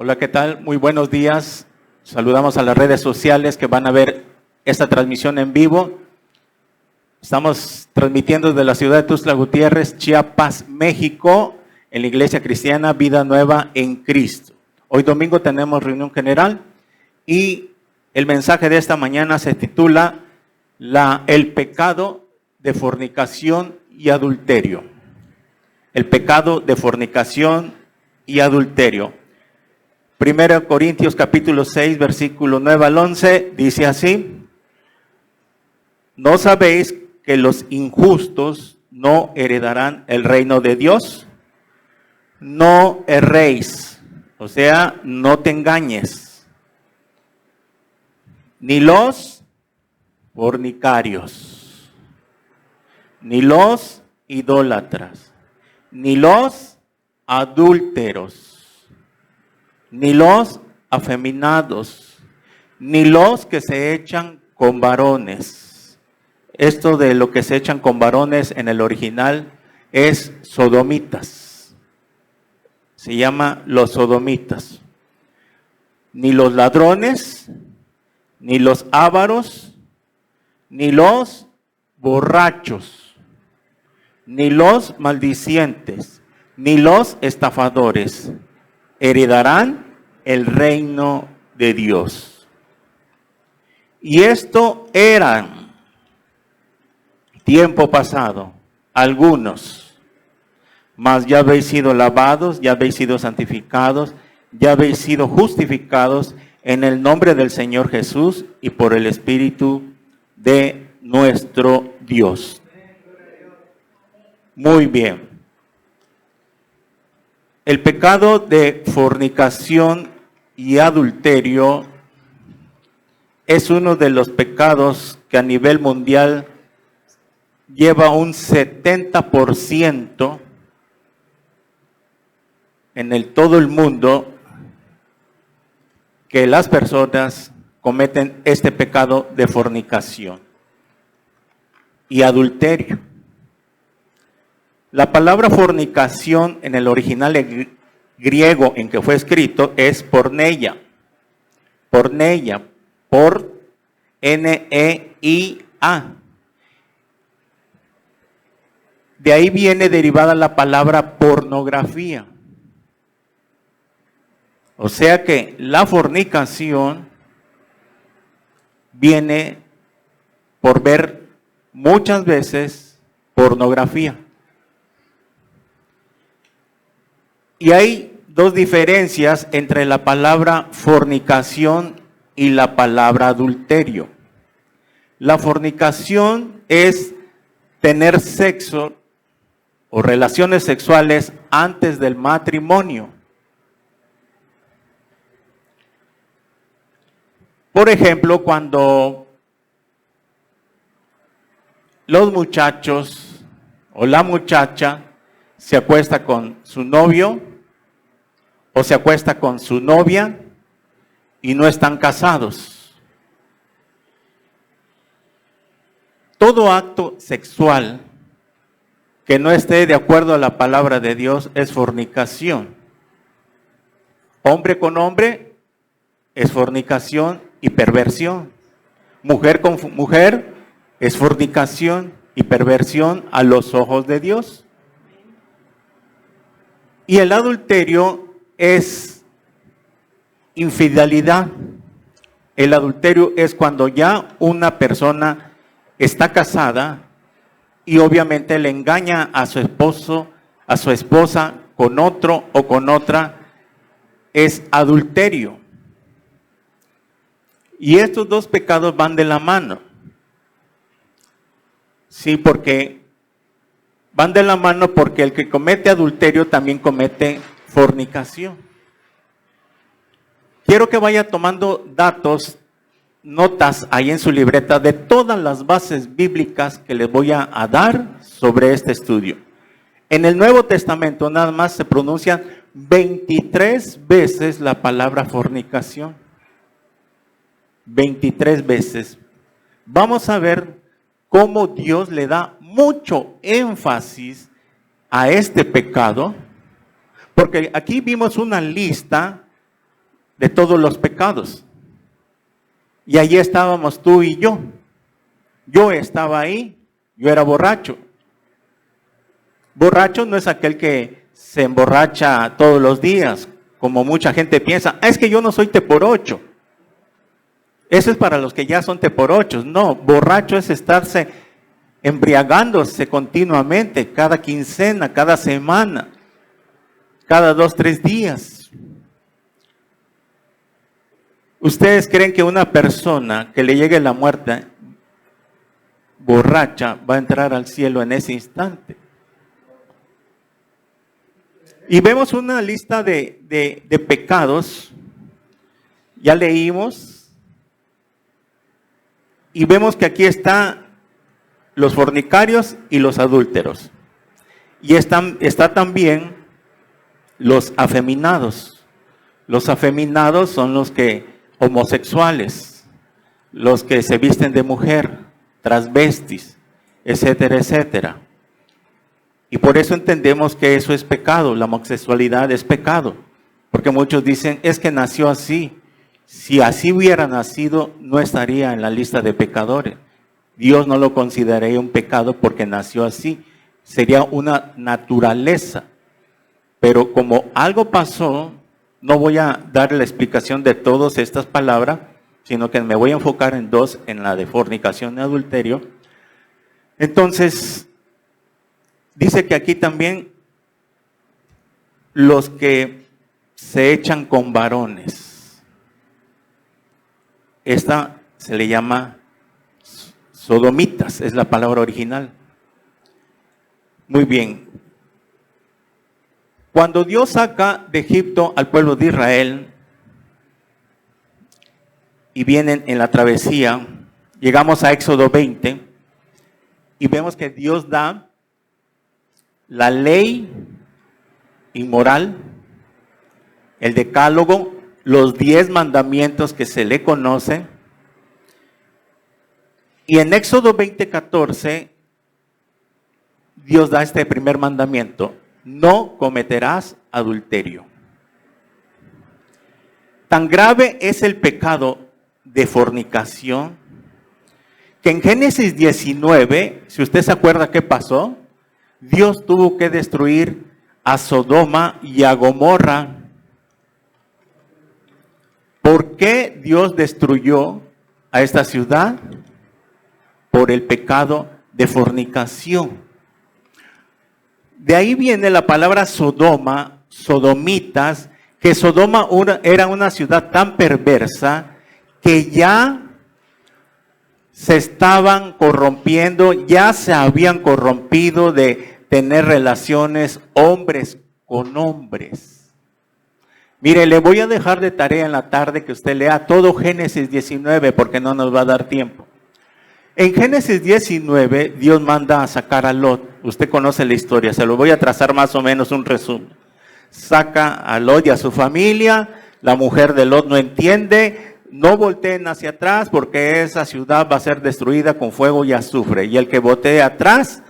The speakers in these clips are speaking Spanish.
Hola, ¿qué tal? Muy buenos días. Saludamos a las redes sociales que van a ver esta transmisión en vivo. Estamos transmitiendo desde la ciudad de Tuxtla Gutiérrez, Chiapas, México, en la Iglesia Cristiana Vida Nueva en Cristo. Hoy domingo tenemos reunión general y el mensaje de esta mañana se titula El pecado de fornicación y adulterio. El pecado de fornicación y adulterio. 1 Corintios capítulo 6, versículo 9 al 11, dice así: ¿No sabéis que los injustos no heredarán el reino de Dios? No erréis, o sea, no te engañes, ni los fornicarios, ni los idólatras, ni los adúlteros, ni los afeminados, ni los que se echan con varones. Esto de lo que se echan con varones en el original es sodomitas. Se llama los sodomitas. Ni los ladrones, ni los ávaros, ni los borrachos, ni los maldicientes, ni los estafadores heredarán el reino de Dios. Y esto eran tiempo pasado, algunos, mas ya habéis sido lavados, ya habéis sido santificados, ya habéis sido justificados en el nombre del Señor Jesús y por el Espíritu de nuestro Dios. Muy bien. El pecado de fornicación y adulterio es uno de los pecados que a nivel mundial lleva un 70% en todo el mundo que las personas cometen este pecado de fornicación y adulterio. La palabra fornicación en el original griego en que fue escrito es porneia. Porneia, por N-E-I-A. De ahí viene derivada la palabra pornografía. O sea que la fornicación viene por ver muchas veces pornografía. Y hay dos diferencias entre la palabra fornicación y la palabra adulterio. La fornicación es tener sexo o relaciones sexuales antes del matrimonio. Por ejemplo, cuando los muchachos o la muchacha se acuesta con su novio o se acuesta con su novia y no están casados. Todo acto sexual que no esté de acuerdo a la palabra de Dios es fornicación. Hombre con hombre es fornicación y perversión. Mujer con mujer es fornicación y perversión a los ojos de Dios. Y el adulterio es infidelidad. El adulterio es cuando ya una persona está casada y obviamente le engaña a su esposo, a su esposa con otro o con otra. Es adulterio. Y estos dos pecados van de la mano. Sí, porque van de la mano porque el que comete adulterio también comete fornicación. Quiero que vaya tomando datos, notas ahí en su libreta de todas las bases bíblicas que les voy a dar sobre este estudio. En el Nuevo Testamento nada más se pronuncian 23 veces la palabra fornicación. 23 veces. Vamos a ver cómo Dios le da mucho énfasis a este pecado, porque aquí vimos una lista de todos los pecados. Y allí estábamos tú y yo. Yo estaba ahí, yo era borracho. Borracho no es aquel que se emborracha todos los días, como mucha gente piensa. Es que yo no soy teporocho. Eso es para los que ya son teporochos. No, borracho es estarse embriagándose continuamente, cada quincena, cada semana, cada 2, 3 días. ¿Ustedes creen que una persona que le llegue la muerte borracha va a entrar al cielo en ese instante? Y vemos una lista de pecados, ya leímos, y vemos que aquí están los fornicarios y los adúlteros. Y está también los afeminados. Los afeminados son los que homosexuales, los que se visten de mujer, transvestis, etcétera, etcétera. Y por eso entendemos que eso es pecado, la homosexualidad es pecado. Porque muchos dicen, es que nació así. Si así hubiera nacido, no estaría en la lista de pecadores. Dios no lo consideraría un pecado porque nació así. Sería una naturaleza. Pero como algo pasó, no voy a dar la explicación de todas estas palabras, sino que me voy a enfocar en 2, en la de fornicación y adulterio. Entonces, dice que aquí también los que se echan con varones. Esta se le llama sodomitas, es la palabra original. Muy bien. Cuando Dios saca de Egipto al pueblo de Israel y vienen en la travesía, llegamos a Éxodo 20 y vemos que Dios da la ley inmoral, el decálogo, los 10 mandamientos que se le conoce. Y en Éxodo 20:14, Dios da este primer mandamiento: no cometerás adulterio. Tan grave es el pecado de fornicación que en Génesis 19, si usted se acuerda qué pasó, Dios tuvo que destruir a Sodoma y a Gomorra. ¿Por qué Dios destruyó a esta ciudad? Por el pecado de fornicación. De ahí viene la palabra Sodoma, sodomitas, que Sodoma era una ciudad tan perversa que ya se estaban corrompiendo, ya se habían corrompido de tener relaciones hombres con hombres. Mire, le voy a dejar de tarea en la tarde que usted lea todo Génesis 19 porque no nos va a dar tiempo. En Génesis 19, Dios manda a sacar a Lot. Usted conoce la historia, se lo voy a trazar más o menos un resumen. Saca a Lot y a su familia, la mujer de Lot no entiende, no volteen hacia atrás porque esa ciudad va a ser destruida con fuego y azufre. Y el que voltee atrás,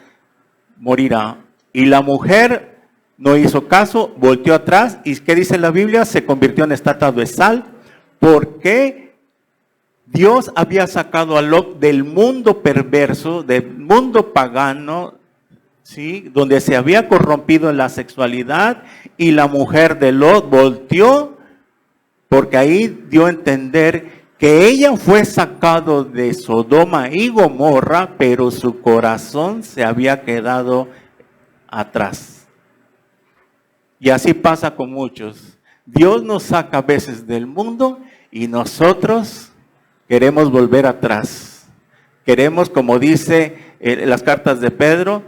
morirá. Y la mujer no hizo caso, volteó atrás. ¿Y qué dice la Biblia? Se convirtió en estatua de sal. Porque Dios había sacado a Lot del mundo perverso, del mundo pagano, ¿sí? Donde se había corrompido la sexualidad, y la mujer de Lot volteó, porque ahí dio a entender que ella fue sacado de Sodoma y Gomorra, pero su corazón se había quedado atrás. Y así pasa con muchos. Dios nos saca a veces del mundo y nosotros queremos volver atrás. Queremos, como dice las cartas de Pedro,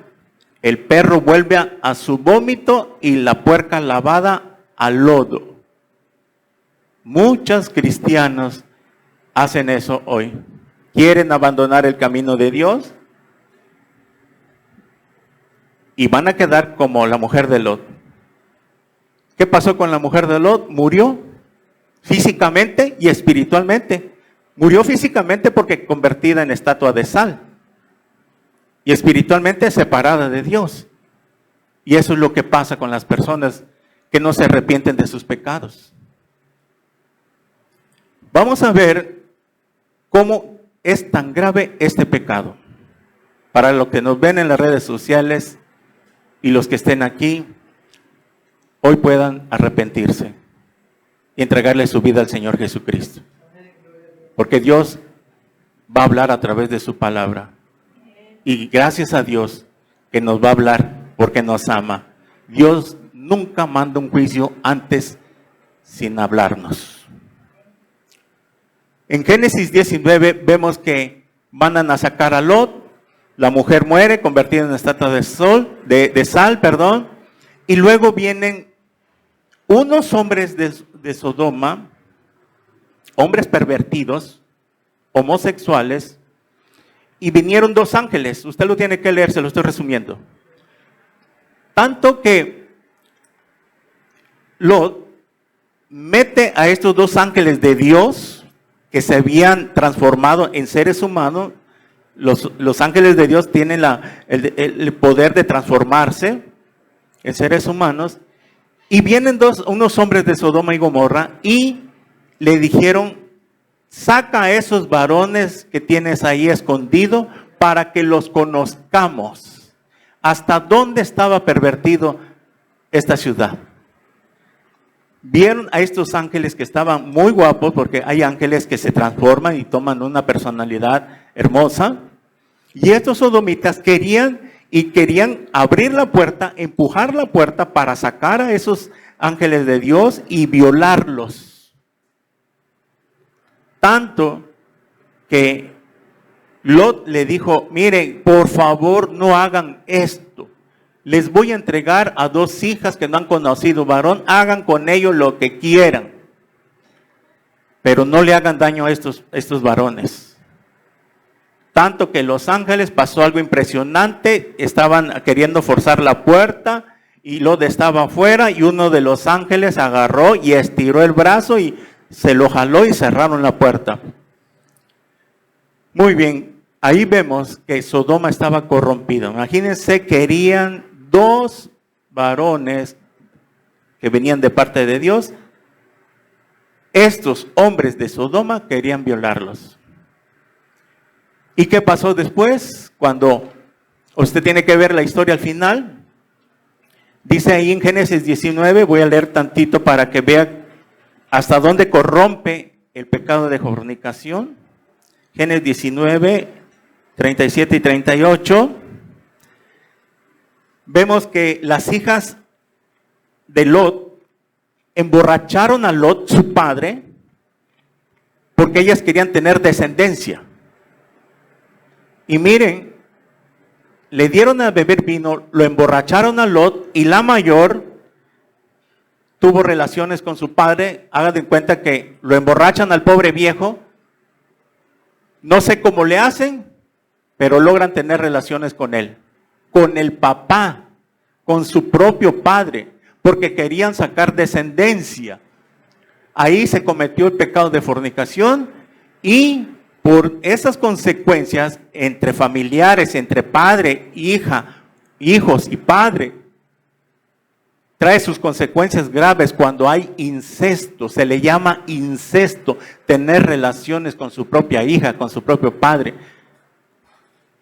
el perro vuelve a su vómito y la puerca lavada al lodo. Muchos cristianos hacen eso hoy. Quieren abandonar el camino de Dios y van a quedar como la mujer de Lot. ¿Qué pasó con la mujer de Lot? Murió físicamente y espiritualmente. Murió físicamente porque convertida en estatua de sal. Y espiritualmente separada de Dios. Y eso es lo que pasa con las personas que no se arrepienten de sus pecados. Vamos a ver cómo es tan grave este pecado. Para los que nos ven en las redes sociales y los que estén aquí, hoy puedan arrepentirse y entregarle su vida al Señor Jesucristo. Porque Dios va a hablar a través de su palabra. Y gracias a Dios que nos va a hablar porque nos ama. Dios nunca manda un juicio antes sin hablarnos. En Génesis 19 vemos que mandan a sacar a Lot. La mujer muere convertida en estatua de sal. Y luego vienen unos hombres de Sodoma, hombres pervertidos, homosexuales, y vinieron dos ángeles. Usted lo tiene que leer, se lo estoy resumiendo. Tanto que Lot mete a estos dos ángeles de Dios que se habían transformado en seres humanos. Los ángeles de Dios tienen el poder de transformarse en seres humanos. Y vienen unos hombres de Sodoma y Gomorra y le dijeron: saca a esos varones que tienes ahí escondido para que los conozcamos. ¿Hasta dónde estaba pervertido esta ciudad? Vieron a estos ángeles que estaban muy guapos, porque hay ángeles que se transforman y toman una personalidad hermosa. Y estos sodomitas querían abrir la puerta, empujar la puerta para sacar a esos ángeles de Dios y violarlos. Tanto que Lot le dijo: miren, por favor no hagan esto. Les voy a entregar a dos hijas que no han conocido varón, hagan con ellos lo que quieran, pero no le hagan daño a estos varones. Tanto que los ángeles pasó algo impresionante, estaban queriendo forzar la puerta y Lot estaba afuera y uno de los ángeles agarró y estiró el brazo y se lo jaló y cerraron la puerta. Muy bien, ahí vemos que Sodoma estaba corrompido. Imagínense, querían dos varones que venían de parte de Dios. Estos hombres de Sodoma querían violarlos. ¿Y qué pasó después? Cuando usted tiene que ver la historia al final, dice ahí en Génesis 19, voy a leer tantito para que vea hasta dónde corrompe el pecado de fornicación. Génesis 19, 37 y 38. Vemos que las hijas de Lot emborracharon a Lot, su padre, porque ellas querían tener descendencia. Y miren, le dieron a beber vino, lo emborracharon a Lot y la mayor tuvo relaciones con su padre. Hagan de cuenta que lo emborrachan al pobre viejo. No sé cómo le hacen, pero logran tener relaciones con él, con el papá, con su propio padre, porque querían sacar descendencia. Ahí se cometió el pecado de fornicación y por esas consecuencias entre familiares, entre padre, hija, hijos y padre, trae sus consecuencias graves cuando hay incesto. Se le llama incesto, tener relaciones con su propia hija, con su propio padre,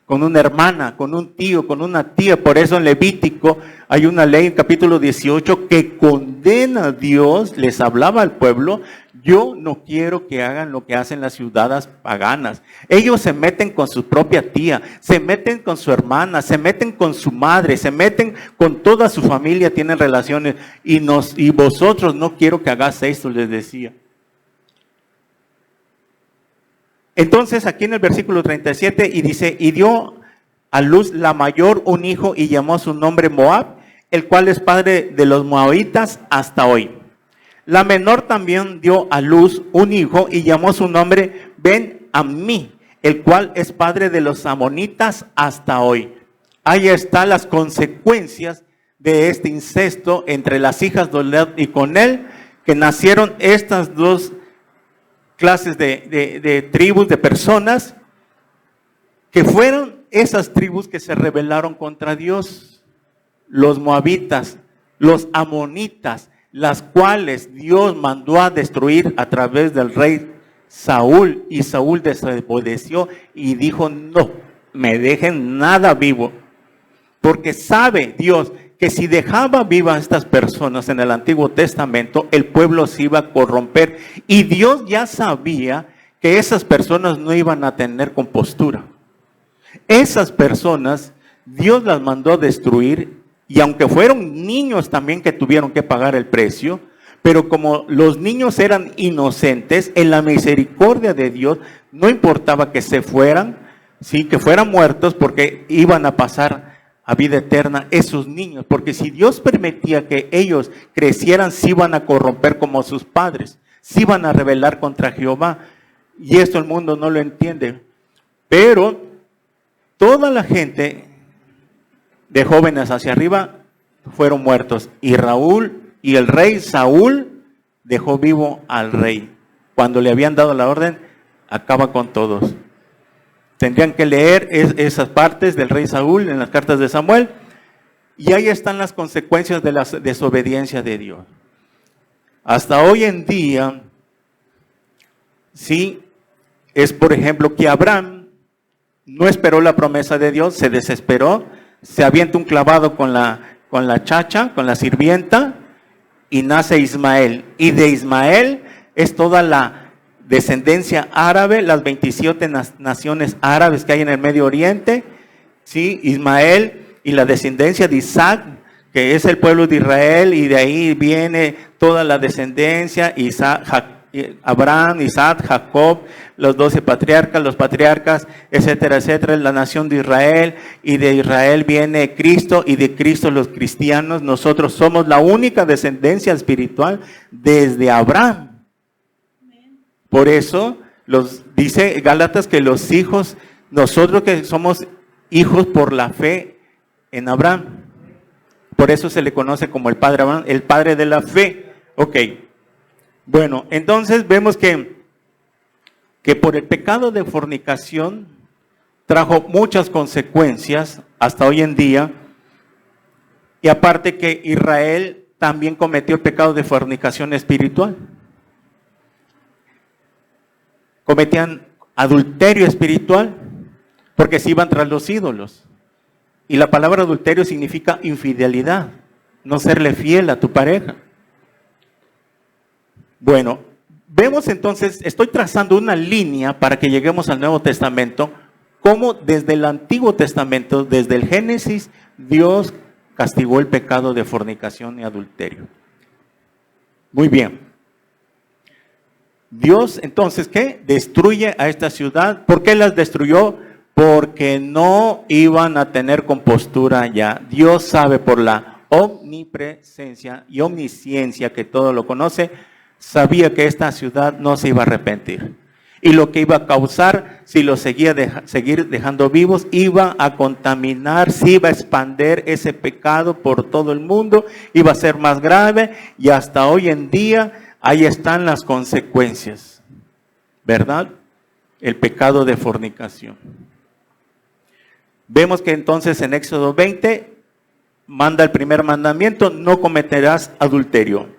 con una hermana, con un tío, con una tía. Por eso en Levítico hay una ley en capítulo 18 que condena a Dios, les hablaba al pueblo: yo no quiero que hagan lo que hacen las ciudades paganas. Ellos se meten con su propia tía, se meten con su hermana, se meten con su madre, se meten con toda su familia, tienen relaciones. Y vosotros no quiero que hagáis esto, les decía. Entonces aquí en el versículo 37 y dice: y dio a luz la mayor un hijo y llamó su nombre Moab, el cual es padre de los moabitas hasta hoy. La menor también dio a luz un hijo y llamó su nombre Ben-Ammi, el cual es padre de los amonitas hasta hoy. Ahí están las consecuencias de este incesto entre las hijas de Lot y con él, que nacieron estas dos clases de tribus, de personas, que fueron esas tribus que se rebelaron contra Dios. Los moabitas, los amonitas, las cuales Dios mandó a destruir a través del rey Saúl, y Saúl desobedeció y dijo, no me dejen nada vivo, porque sabe Dios que si dejaba vivas a estas personas en el Antiguo Testamento, el pueblo se iba a corromper, y Dios ya sabía que esas personas no iban a tener compostura. Esas personas Dios las mandó a destruir, y aunque fueron niños también que tuvieron que pagar el precio, pero como los niños eran inocentes, en la misericordia de Dios no importaba que se fueran, sí, que fueran muertos, porque iban a pasar a vida eterna esos niños, porque si Dios permitía que ellos crecieran, se iban a corromper como sus padres, se iban a rebelar contra Jehová, y esto el mundo no lo entiende. Pero toda la gente de jóvenes hacia arriba fueron muertos, y el rey Saúl dejó vivo al rey. Cuando le habían dado la orden, acaba con todos. Tendrían que leer esas partes del rey Saúl en las cartas de Samuel, y ahí están las consecuencias de la desobediencia de Dios. Hasta hoy en día, sí, es por ejemplo que Abraham no esperó la promesa de Dios, se desesperó, se avienta un clavado con la chacha, con la sirvienta, y nace Ismael. Y de Ismael es toda la descendencia árabe, las 27 naciones árabes que hay en el Medio Oriente, ¿sí? Ismael y la descendencia de Isaac, que es el pueblo de Israel, y de ahí viene toda la descendencia, Abraham, Isaac, Jacob, los 12 patriarcas, los patriarcas, etcétera, etcétera, la nación de Israel, y de Israel viene Cristo, y de Cristo los cristianos. Nosotros somos la única descendencia espiritual desde Abraham. Por eso dice Gálatas que los hijos, nosotros que somos hijos por la fe en Abraham, por eso se le conoce como el padre Abraham, el padre de la fe. Ok, bueno, entonces vemos que por el pecado de fornicación trajo muchas consecuencias hasta hoy en día, y aparte que Israel también cometió el pecado de fornicación espiritual. Cometían adulterio espiritual porque se iban tras los ídolos. Y la palabra adulterio significa infidelidad, no serle fiel a tu pareja. Bueno, vemos entonces, estoy trazando una línea para que lleguemos al Nuevo Testamento, cómo desde el Antiguo Testamento, desde el Génesis, Dios castigó el pecado de fornicación y adulterio. Muy bien. Dios, entonces, ¿qué? Destruye a esta ciudad. ¿Por qué las destruyó? Porque no iban a tener compostura ya. Dios sabe, por la omnipresencia y omnisciencia que todo lo conoce, sabía que esta ciudad no se iba a arrepentir. Y lo que iba a causar, si lo seguir dejando vivos, iba a contaminar, se iba a expandir ese pecado por todo el mundo, iba a ser más grave, y hasta hoy en día ahí están las consecuencias, ¿verdad? El pecado de fornicación. Vemos que entonces en Éxodo 20 manda el primer mandamiento: no cometerás adulterio.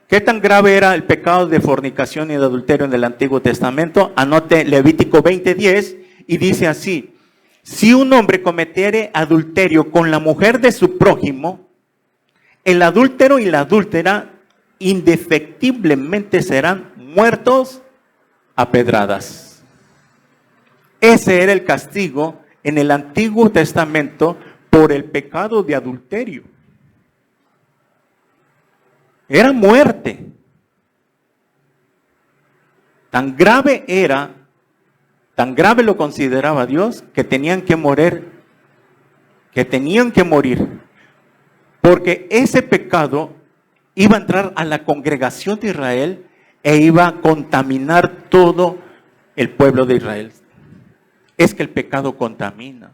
¿Qué tan grave era el pecado de fornicación y de adulterio en el Antiguo Testamento? Anote Levítico 20:10 y dice así: si un hombre cometiere adulterio con la mujer de su prójimo, el adúltero y la adúltera indefectiblemente serán muertos a pedradas. Ese era el castigo en el Antiguo Testamento por el pecado de adulterio. Era muerte. Tan grave era, tan grave lo consideraba Dios, que tenían que morir, porque ese pecado iba a entrar a la congregación de Israel e iba a contaminar todo el pueblo de Israel. Es que el pecado contamina.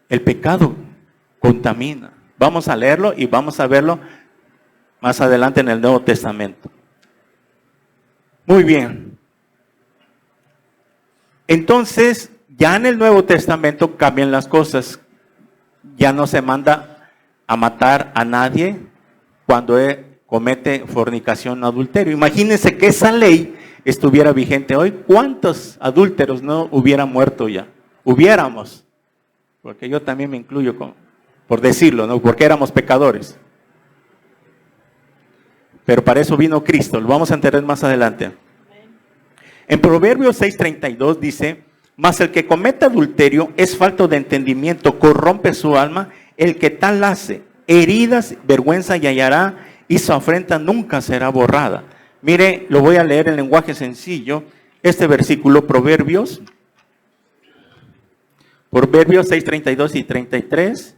El pecado contamina. Vamos a leerlo y vamos a verlo más adelante en el Nuevo Testamento. Muy bien. Entonces, ya en el Nuevo Testamento cambian las cosas. Ya no se manda a matar a nadie cuando comete fornicación o adulterio. Imagínense que esa ley estuviera vigente hoy. ¿Cuántos adúlteros no hubieran muerto ya? Hubiéramos, porque yo también me incluyo, por decirlo, ¿no? Porque éramos pecadores. Pero para eso vino Cristo, lo vamos a entender más adelante. En Proverbios 6:32 dice: mas el que comete adulterio es falto de entendimiento, corrompe su alma. El que tal hace, heridas, vergüenza y hallará, y su afrenta nunca será borrada. Mire, lo voy a leer en lenguaje sencillo, este versículo, Proverbios 6:32 y 33.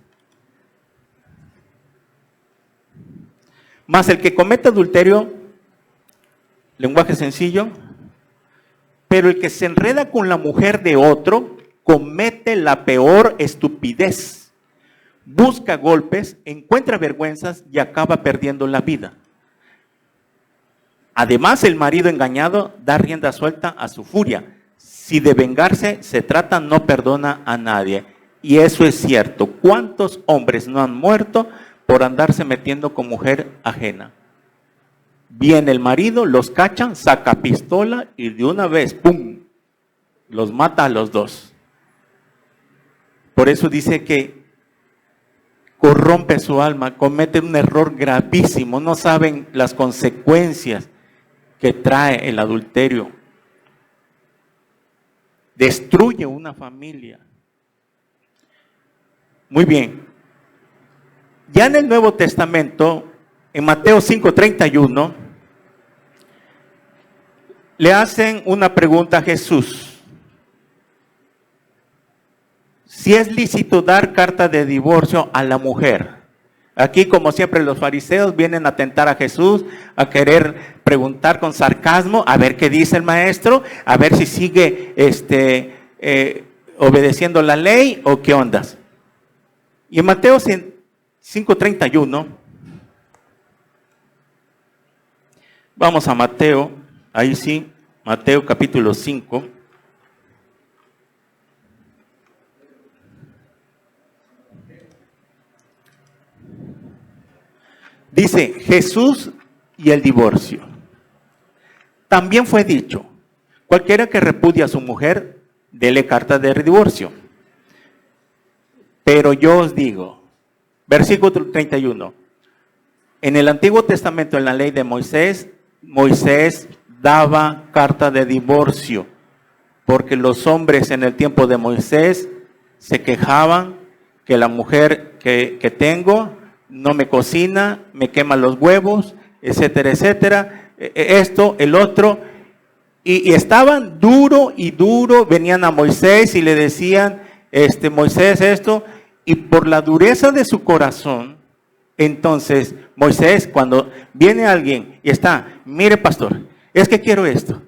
Mas el que comete adulterio, lenguaje sencillo, pero el que se enreda con la mujer de otro, comete la peor estupidez. Busca golpes, encuentra vergüenzas y acaba perdiendo la vida. Además, el marido engañado da rienda suelta a su furia. Si de vengarse se trata, no perdona a nadie. Y eso es cierto. ¿Cuántos hombres no han muerto por andarse metiendo con mujer ajena? Viene el marido, los cachan, saca pistola y de una vez, ¡pum!, los mata a los dos. Por eso dice que corrompe su alma, comete un error gravísimo, no saben las consecuencias que trae el adulterio. Destruye una familia. Muy bien. Ya en el Nuevo Testamento, en Mateo 5:31, le hacen una pregunta a Jesús. Si es lícito dar carta de divorcio a la mujer. Aquí, como siempre, los fariseos vienen a tentar a Jesús, a querer preguntar con sarcasmo, a ver qué dice el maestro, a ver si sigue obedeciendo la ley o qué ondas. Y en Mateo 5:31, vamos a Mateo, ahí sí, Mateo capítulo 5. Dice, Jesús y el divorcio. También fue dicho, cualquiera que repudia a su mujer, dele carta de divorcio. Pero yo os digo, versículo 31, en el Antiguo Testamento, en la ley de Moisés, Moisés daba carta de divorcio, porque los hombres en el tiempo de Moisés se quejaban que la mujer que tengo no me cocina, me quema los huevos, etcétera, etcétera, esto, el otro, y estaban duro y duro, venían a Moisés y le decían, Moisés esto, y por la dureza de su corazón, entonces Moisés, cuando viene alguien y está, mire pastor, es que quiero esto,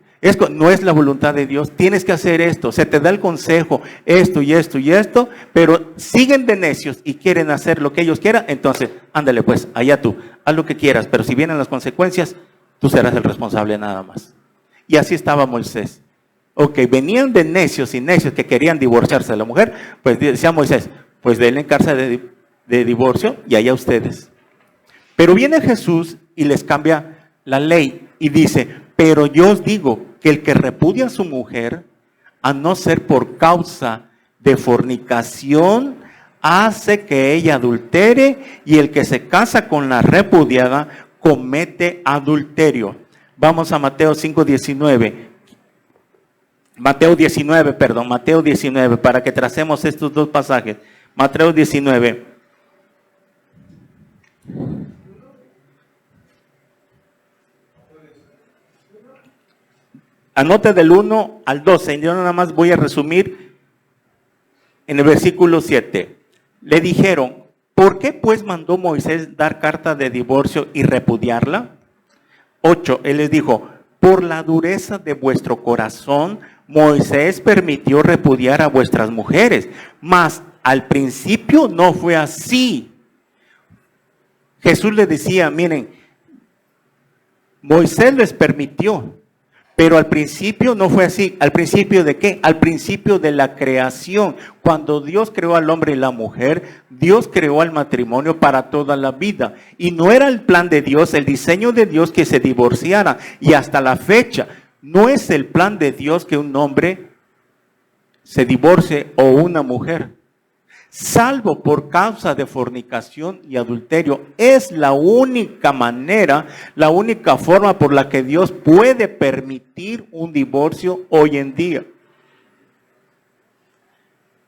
no es la voluntad de Dios, tienes que hacer esto, se te da el consejo, esto y esto y esto, pero siguen de necios y quieren hacer lo que ellos quieran, entonces, ándale pues, allá tú, haz lo que quieras, pero si vienen las consecuencias, tú serás el responsable nada más. Y así estaba Moisés. Ok, venían de necios y necios que querían divorciarse de la mujer, pues decía Moisés, pues denle cárcel de divorcio y allá ustedes. Pero viene Jesús y les cambia la ley y dice, pero yo os digo que el que repudia a su mujer, a no ser por causa de fornicación, hace que ella adultere, y el que se casa con la repudiada comete adulterio. Vamos a Mateo 5:19. Mateo 19, para que tracemos estos dos pasajes. Mateo 19. Anote del 1 al 12, yo nada más voy a resumir en el versículo 7. Le dijeron, ¿por qué pues mandó Moisés dar carta de divorcio y repudiarla? 8, él les dijo, por la dureza de vuestro corazón, Moisés permitió repudiar a vuestras mujeres, mas al principio no fue así. Jesús les decía, miren, Moisés les permitió, Pero al principio no fue así. ¿Al principio de qué? Al principio de la creación. Cuando Dios creó al hombre y la mujer, Dios creó al matrimonio para toda la vida. Y no era el plan de Dios, el diseño de Dios que se divorciara. Y hasta la fecha, no es el plan de Dios que un hombre se divorcie o una mujer. Salvo por causa de fornicación y adulterio. Es la única manera, la única forma por la que Dios puede permitir un divorcio hoy en día.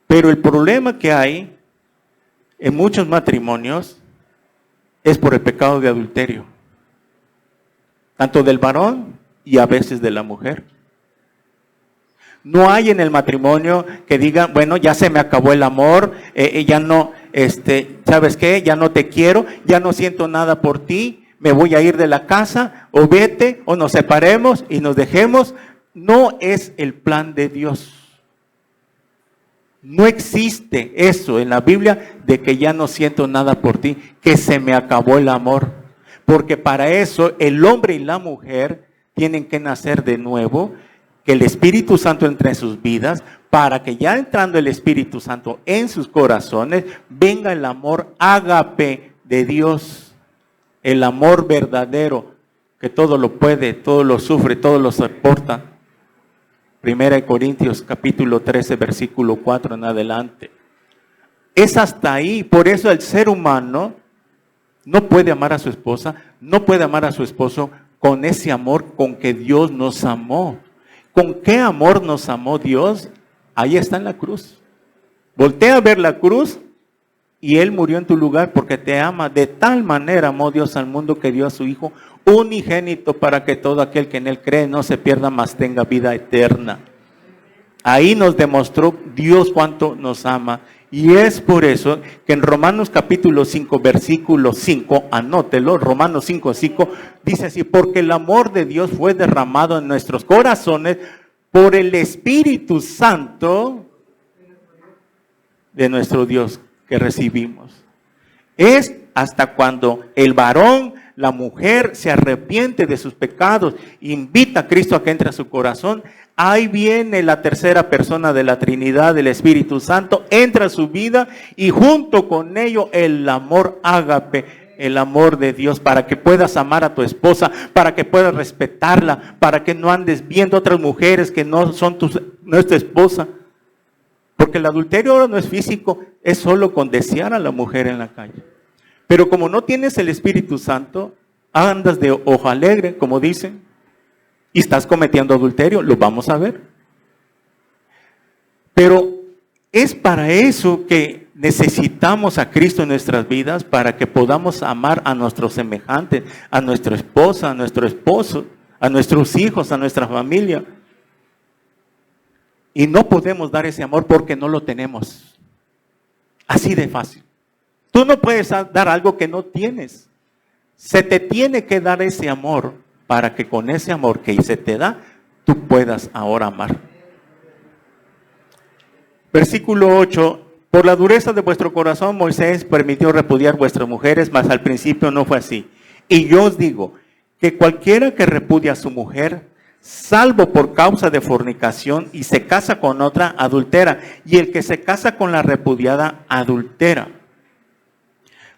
Pero el problema que hay en muchos matrimonios es por el pecado de adulterio. Tanto del varón y a veces de la mujer. No hay en el matrimonio que digan, bueno, ya se me acabó el amor, ya no, ¿sabes qué? Ya no te quiero, ya no siento nada por ti, me voy a ir de la casa, o vete, o nos separemos y nos dejemos. No es el plan de Dios. No existe eso en la Biblia de que ya no siento nada por ti, que se me acabó el amor. Porque para eso el hombre y la mujer tienen que nacer de nuevo, que el Espíritu Santo entre en sus vidas, para que ya entrando el Espíritu Santo en sus corazones, venga el amor ágape de Dios, el amor verdadero, que todo lo puede, todo lo sufre, todo lo soporta. 1 Corintios capítulo 13, versículo 4 en adelante. Es hasta ahí, por eso el ser humano no puede amar a su esposa, no puede amar a su esposo con ese amor con que Dios nos amó. ¿Con qué amor nos amó Dios? Ahí está en la cruz. Voltea a ver la cruz y Él murió en tu lugar porque te ama. De tal manera amó Dios al mundo que dio a su Hijo unigénito para que todo aquel que en Él cree no se pierda, mas tenga vida eterna. Ahí nos demostró Dios cuánto nos ama. Y es por eso que en Romanos capítulo 5, versículo 5, anótelo, Romanos 5, 5, dice así, porque el amor de Dios fue derramado en nuestros corazones por el Espíritu Santo de nuestro Dios que recibimos. Es hasta cuando el varón, la mujer se arrepiente de sus pecados, invita a Cristo a que entre a su corazón. Ahí viene la tercera persona de la Trinidad, del Espíritu Santo, entra a su vida y junto con ello el amor ágape, el amor de Dios, para que puedas amar a tu esposa, para que puedas respetarla, para que no andes viendo otras mujeres que no son no es tu esposa. Porque el adulterio ahora no es físico, es solo con desear a la mujer en la calle. Pero como no tienes el Espíritu Santo, andas de ojo alegre, como dicen, y estás cometiendo adulterio, lo vamos a ver. Pero es para eso que necesitamos a Cristo en nuestras vidas, para que podamos amar a nuestros semejantes, a nuestra esposa, a nuestro esposo, a nuestros hijos, a nuestra familia. Y no podemos dar ese amor porque no lo tenemos. Así de fácil. Tú no puedes dar algo que no tienes. Se te tiene que dar ese amor para que con ese amor que se te da, tú puedas ahora amar. Versículo 8. Por la dureza de vuestro corazón, Moisés permitió repudiar vuestras mujeres, mas al principio no fue así. Y yo os digo que cualquiera que repudia a su mujer, salvo por causa de fornicación y se casa con otra, adultera. Y el que se casa con la repudiada, adultera.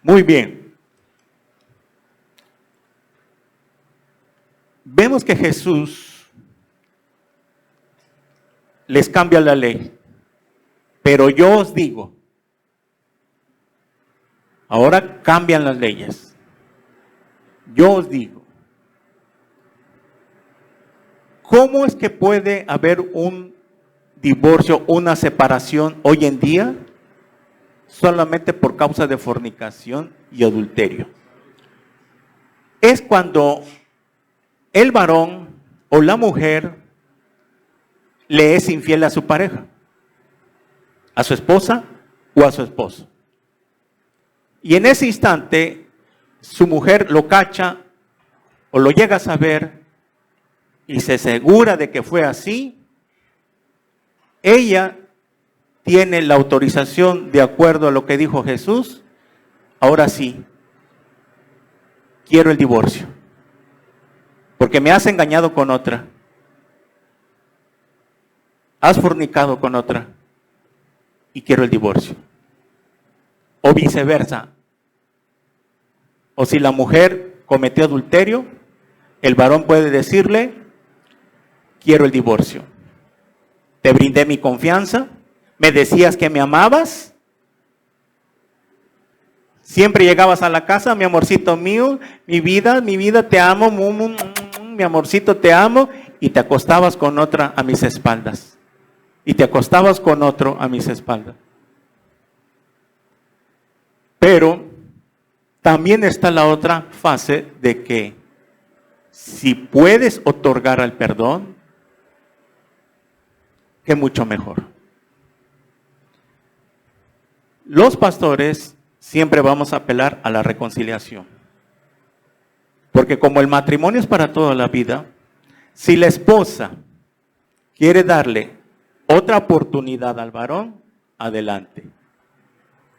Muy bien. Vemos que Jesús les cambia la ley. Pero yo os digo, ahora cambian las leyes. Yo os digo, ¿cómo es que puede haber un divorcio, una separación hoy en día? Solamente por causa de fornicación y adulterio. Es cuando el varón o la mujer le es infiel a su pareja, a su esposa o a su esposo. Y en ese instante, su mujer lo cacha o lo llega a saber y se asegura de que fue así. Ella tiene la autorización de acuerdo a lo que dijo Jesús. Ahora sí, quiero el divorcio, porque me has engañado con otra. has fornicado con otra y quiero el divorcio. O viceversa. O si la mujer cometió adulterio, el varón puede decirle, quiero el divorcio. Te brindé mi confianza, me decías que me amabas, siempre llegabas a la casa, mi amorcito mío, mi vida, te amo, mi amorcito, te amo, y te acostabas con otra a mis espaldas. Y te acostabas con otro a mis espaldas. Pero también está la otra fase de que si puedes otorgar el perdón, que mucho mejor. Los pastores siempre vamos a apelar a la reconciliación. Porque como el matrimonio es para toda la vida, si la esposa quiere darle otra oportunidad al varón, adelante.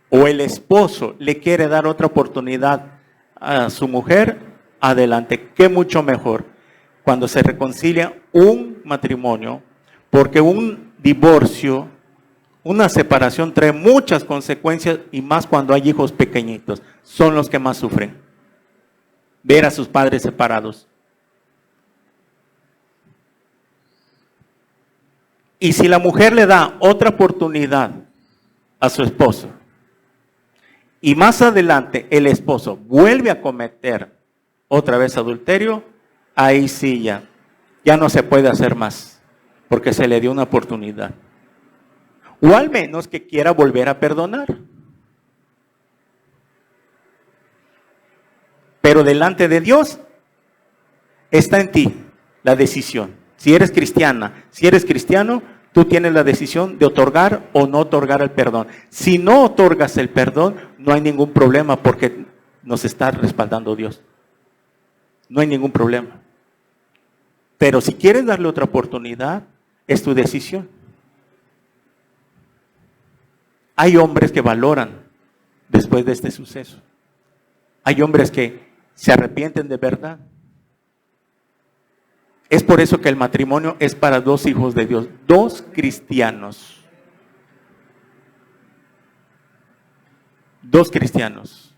O el esposo le quiere dar otra oportunidad a su mujer, adelante. Qué mucho mejor cuando se reconcilia un matrimonio, porque un divorcio, una separación trae muchas consecuencias y más cuando hay hijos pequeñitos. Son los que más sufren. Ver a sus padres separados. Y si la mujer le da otra oportunidad a su esposo, y más adelante el esposo vuelve a cometer otra vez adulterio, ahí sí ya no se puede hacer más, porque se le dio una oportunidad. O al menos que quiera volver a perdonar. Pero delante de Dios está en ti la decisión. Si eres cristiana, si eres cristiano, tú tienes la decisión de otorgar o no otorgar el perdón. Si no otorgas el perdón, no hay ningún problema porque nos está respaldando Dios. No hay ningún problema. Pero si quieres darle otra oportunidad, es tu decisión. Hay hombres que valoran después de este suceso. Hay hombres que se arrepienten de verdad. Es por eso que el matrimonio es para dos hijos de Dios, dos cristianos. Dos cristianos.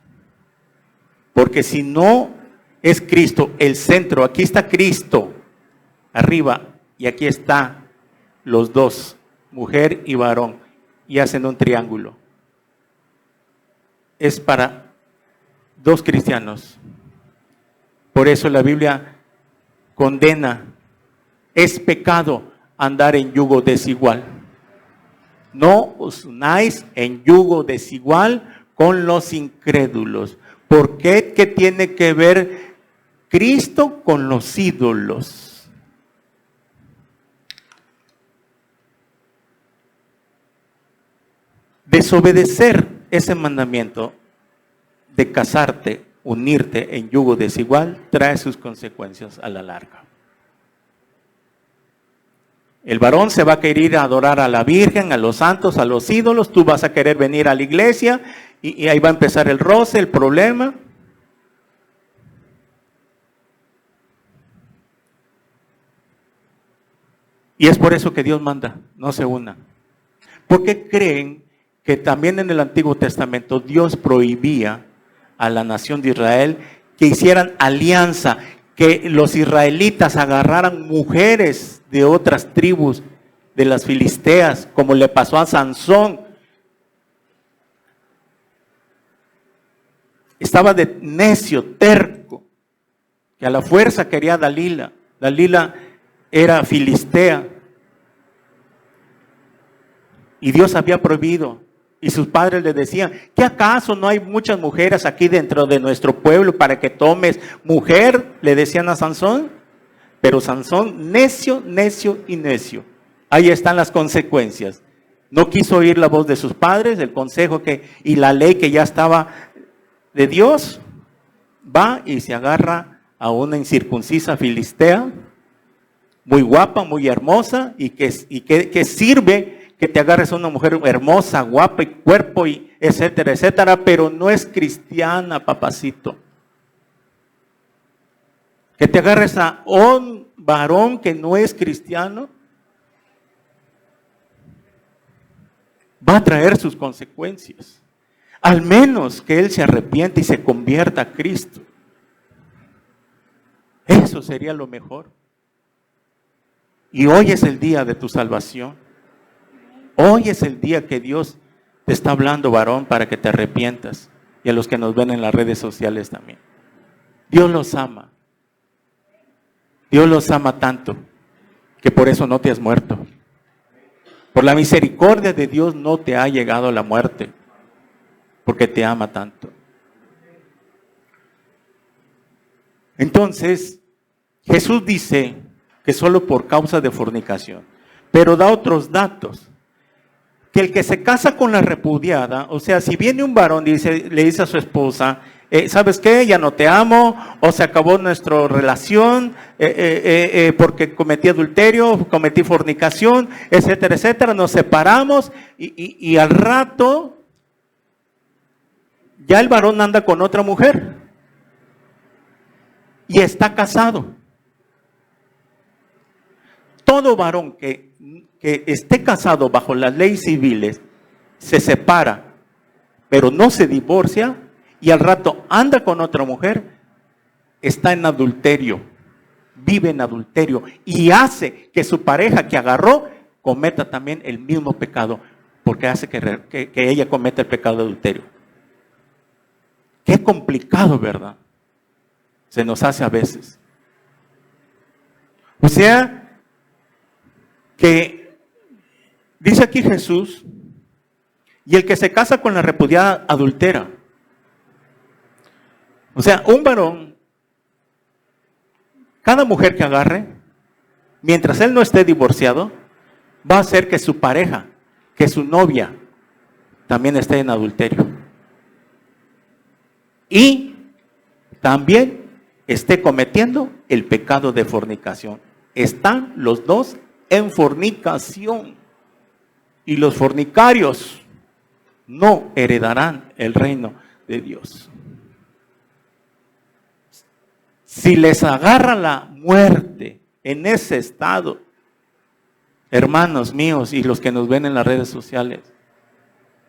Porque si no es Cristo el centro, aquí está Cristo arriba y aquí está los dos, mujer y varón, y hacen un triángulo. Es para dos cristianos. Por eso la Biblia condena, es pecado andar en yugo desigual. No os unáis en yugo desigual con los incrédulos. ¿Por qué? ¿Qué tiene que ver Cristo con los ídolos? Desobedecer ese mandamiento de casarte, unirte en yugo desigual, trae sus consecuencias a la larga. El varón se va a querer ir a adorar a la Virgen, a los santos, a los ídolos. Tú vas a querer venir a la iglesia y ahí va a empezar el roce, el problema. Y es por eso que Dios manda, no se unan. Porque creen que también en el Antiguo Testamento Dios prohibía a la nación de Israel que hicieran alianza, que los israelitas agarraran mujeres de otras tribus, de las filisteas, como le pasó a Sansón. Estaba de necio, terco, que a la fuerza quería a Dalila. Dalila era filistea. Y Dios había prohibido. Y sus padres le decían, ¿qué acaso no hay muchas mujeres aquí dentro de nuestro pueblo para que tomes mujer? Le decían a Sansón. Pero Sansón, necio, necio y necio. Ahí están las consecuencias. No quiso oír la voz de sus padres, el consejo y la ley que ya estaba de Dios. Va y se agarra a una incircuncisa filistea, muy guapa, muy hermosa, y que sirve que te agarres a una mujer hermosa, guapa y cuerpo, y etcétera, etcétera, pero no es cristiana, papacito. Que te agarres a un varón que no es cristiano, va a traer sus consecuencias. Al menos que él se arrepiente y se convierta a Cristo. Eso sería lo mejor. Y hoy es el día de tu salvación. Hoy es el día que Dios te está hablando, varón, para que te arrepientas. Y a los que nos ven en las redes sociales también. Dios los ama. Dios los ama tanto que por eso no te has muerto. Por la misericordia de Dios no te ha llegado la muerte. Porque te ama tanto. Entonces, Jesús dice que solo por causa de fornicación, pero da otros datos. Que el que se casa con la repudiada, o sea, si viene un varón y le dice a su esposa, ¿sabes qué? Ya no te amo, o se acabó nuestra relación porque cometí adulterio, cometí fornicación, etcétera, etcétera, nos separamos y al rato ya el varón anda con otra mujer y está casado. Todo varón que esté casado bajo las leyes civiles se separa, pero no se divorcia y al rato anda con otra mujer, está en adulterio, vive en adulterio y hace que su pareja que agarró cometa también el mismo pecado, porque hace que ella cometa el pecado de adulterio. Qué complicado, ¿verdad? Se nos hace a veces. O sea, que dice aquí Jesús, y el que se casa con la repudiada adultera. O sea, un varón, cada mujer que agarre, mientras él no esté divorciado, va a hacer que su pareja, que su novia, también esté en adulterio. Y también esté cometiendo el pecado de fornicación. Están los dos en fornicación. Y los fornicarios no heredarán el reino de Dios. Si les agarra la muerte en ese estado, hermanos míos y los que nos ven en las redes sociales,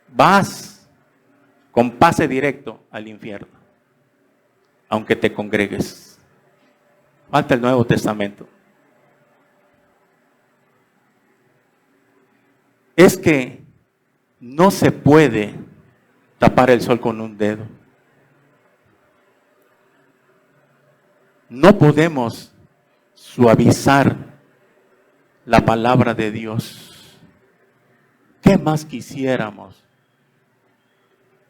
vas con pase directo al infierno, aunque te congregues. Falta el Nuevo Testamento. Es que no se puede tapar el sol con un dedo. No podemos suavizar la palabra de Dios. ¿Qué más quisiéramos?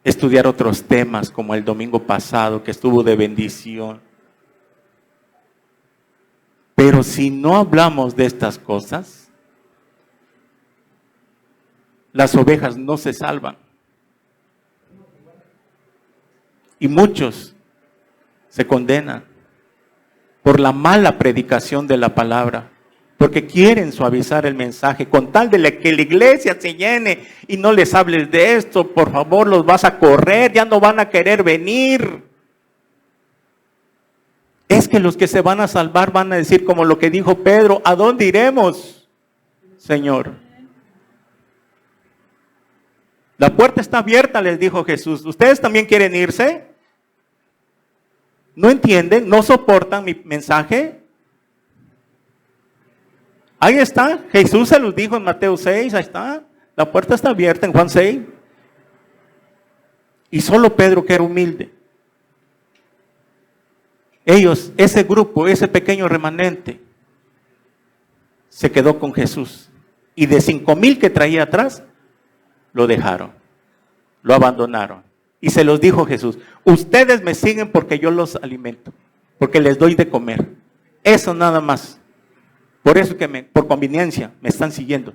Estudiar otros temas como el domingo pasado que estuvo de bendición. Pero si no hablamos de estas cosas, las ovejas no se salvan. Y muchos se condenan por la mala predicación de la palabra, porque quieren suavizar el mensaje con tal de que la iglesia se llene y no les hables de esto, por favor, los vas a correr, ya no van a querer venir. Es que los que se van a salvar van a decir como lo que dijo Pedro, ¿a dónde iremos, Señor? La puerta está abierta, les dijo Jesús. ¿Ustedes también quieren irse? ¿No entienden? ¿No soportan mi mensaje? Ahí está. Jesús se los dijo en Mateo 6. Ahí está. La puerta está abierta en Juan 6. Y solo Pedro, que era humilde. Ellos, ese grupo, ese pequeño remanente, se quedó con Jesús. Y de 5,000 que traía atrás, lo dejaron. Lo abandonaron. Y se los dijo Jesús, ustedes me siguen porque yo los alimento, porque les doy de comer. Eso nada más. Por eso que por conveniencia me están siguiendo.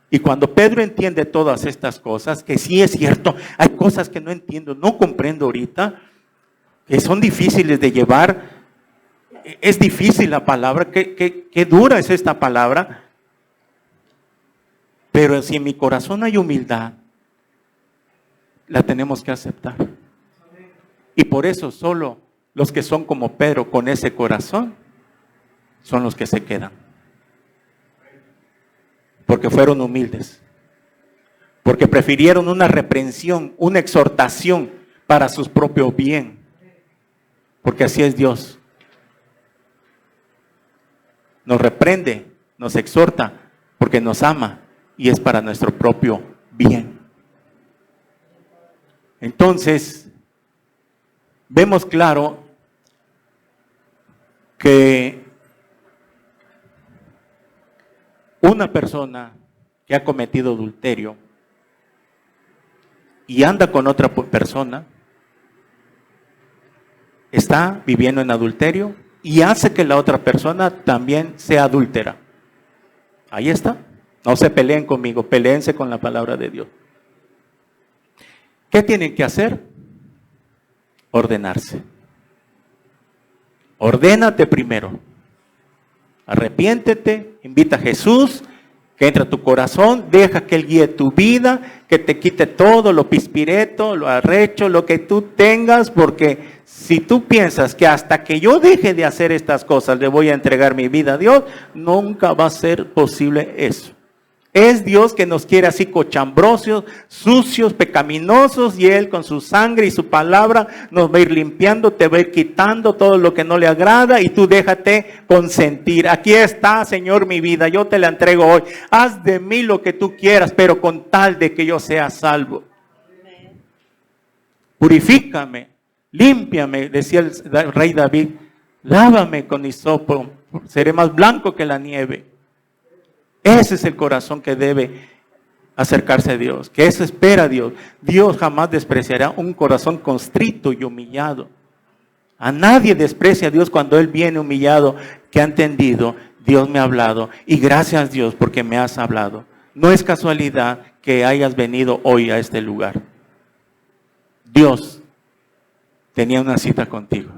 Y cuando Pedro entiende todas estas cosas, que sí es cierto, hay cosas que no entiendo, no comprendo ahorita, que son difíciles de llevar. Es difícil la palabra, qué dura es esta palabra. Pero si en mi corazón hay humildad, la tenemos que aceptar. Y por eso solo los que son como Pedro con ese corazón son los que se quedan. Porque fueron humildes. porque prefirieron una reprensión, una exhortación para su propio bien, porque así es Dios. Nos reprende, nos exhorta, porque nos ama y es para nuestro propio bien. Entonces, vemos claro que una persona que ha cometido adulterio y anda con otra persona, está viviendo en adulterio y hace que la otra persona también sea adúltera. Ahí está. No se peleen conmigo, peleense con la palabra de Dios. ¿Qué tienen que hacer? Ordenarse. Ordénate primero. Arrepiéntete, invita a Jesús, que entre a tu corazón, deja que Él guíe tu vida, que te quite todo lo pispireto, lo arrecho, lo que tú tengas, porque si tú piensas que hasta que yo deje de hacer estas cosas le voy a entregar mi vida a Dios, nunca va a ser posible eso. Es Dios que nos quiere así cochambrosos, sucios, pecaminosos, y Él con su sangre y su palabra nos va a ir limpiando, te va a ir quitando todo lo que no le agrada y tú déjate consentir. Aquí está, Señor, mi vida, yo te la entrego hoy. Haz de mí lo que tú quieras, pero con tal de que yo sea salvo. Purifícame, límpiame, decía el rey David, lávame con hisopo, seré más blanco que la nieve. Ese es el corazón que debe acercarse a Dios, que eso espera a Dios. Dios jamás despreciará un corazón constrito y humillado. A nadie desprecia a Dios cuando Él viene humillado, que ha entendido, Dios me ha hablado, y gracias Dios porque me has hablado. No es casualidad que hayas venido hoy a este lugar. Dios tenía una cita contigo,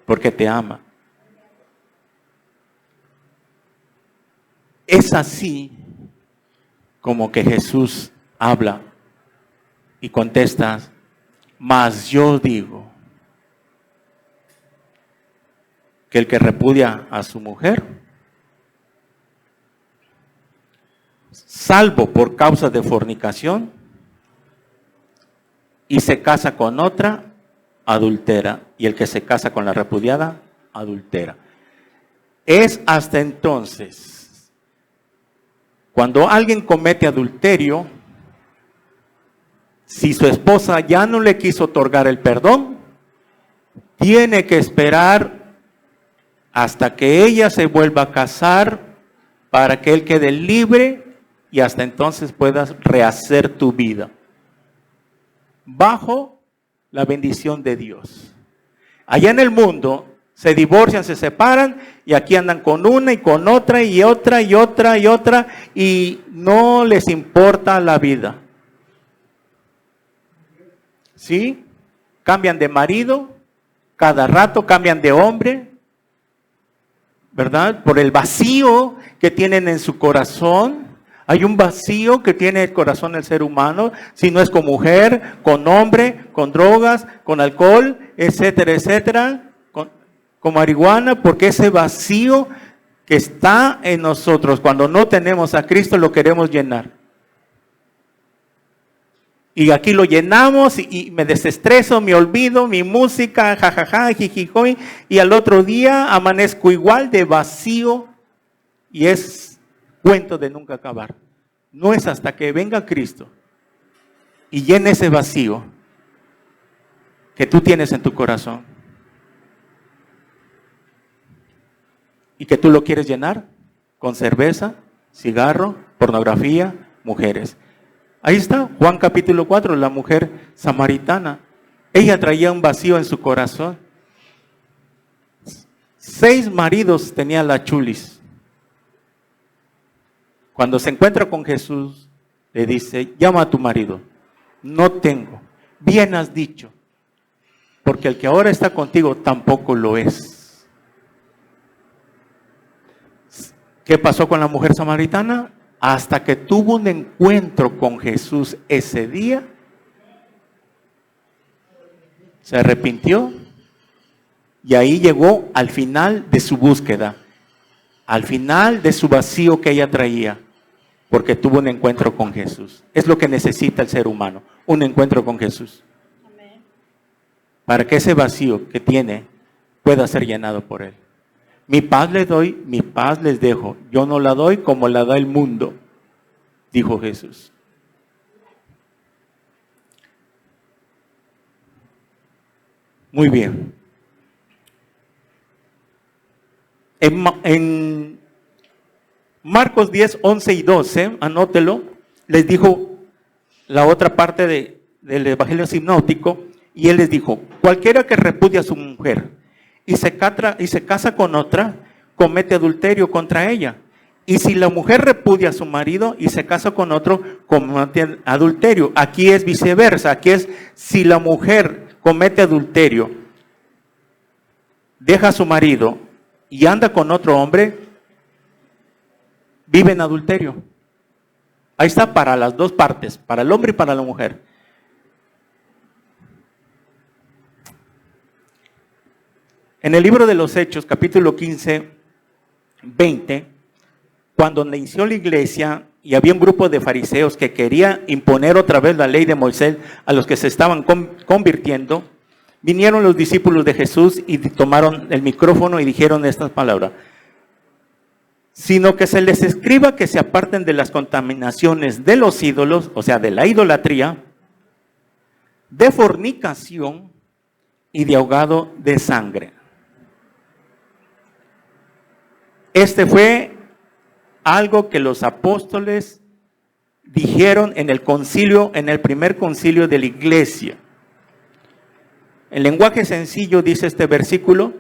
porque te ama. Es así como que Jesús habla y contesta, mas yo digo que el que repudia a su mujer, salvo por causa de fornicación, y se casa con otra, adultera, y el que se casa con la repudiada, adultera. Es hasta entonces, cuando alguien comete adulterio, si su esposa ya no le quiso otorgar el perdón, tiene que esperar hasta que ella se vuelva a casar para que él quede libre y hasta entonces puedas rehacer tu vida bajo la bendición de Dios. Allá en el mundo se divorcian, se separan y aquí andan con una y con otra y otra y otra y otra y no les importa la vida. ¿Sí? Cambian de marido, cada rato cambian de hombre, ¿verdad? Por el vacío que tienen en su corazón. Hay un vacío que tiene el corazón del ser humano, si no es con mujer, con hombre, con drogas, con alcohol, etcétera, etcétera. Con marihuana, porque ese vacío que está en nosotros cuando no tenemos a Cristo lo queremos llenar. Y aquí lo llenamos y me desestreso, me olvido, mi música, jajaja, jijijoy, y al otro día amanezco igual de vacío y es cuento de nunca acabar. No es hasta que venga Cristo y llene ese vacío que tú tienes en tu corazón. Y que tú lo quieres llenar con cerveza, cigarro, pornografía, mujeres. Ahí está, Juan capítulo 4, la mujer samaritana. Ella traía un vacío en su corazón. 6 maridos tenía la chulis. Cuando se encuentra con Jesús, le dice, llama a tu marido. No tengo. Bien has dicho, porque el que ahora está contigo tampoco lo es. ¿Qué pasó con la mujer samaritana? Hasta que tuvo un encuentro con Jesús ese día, se arrepintió y ahí llegó al final de su búsqueda, al final de su vacío que ella traía. porque tuvo un encuentro con Jesús. Es lo que necesita el ser humano, un encuentro con Jesús. Amén. Para que ese vacío que tiene pueda ser llenado por Él. Mi paz les doy, mi paz les dejo. Yo no la doy como la da el mundo, dijo Jesús. Muy bien. En Marcos 10, 11 y 12, anótelo, les dijo la otra parte del Evangelio sinóptico, y Él les dijo: cualquiera que repudia a su mujer y se casa con otra, comete adulterio contra ella. Y si la mujer repudia a su marido y se casa con otro, comete adulterio. Aquí es viceversa, aquí es si la mujer comete adulterio, deja a su marido y anda con otro hombre, vive en adulterio. Ahí está para las dos partes, para el hombre y para la mujer. En el libro de los Hechos, capítulo 15, 20, cuando inició la iglesia y había un grupo de fariseos que quería imponer otra vez la ley de Moisés a los que se estaban convirtiendo, vinieron los discípulos de Jesús y tomaron el micrófono y dijeron estas palabras: sino que se les escriba que se aparten de las contaminaciones de los ídolos, o sea, de la idolatría, de fornicación y de ahogado de sangre. Este fue algo que los apóstoles dijeron en el concilio, en el primer concilio de la iglesia. En lenguaje sencillo dice este versículo: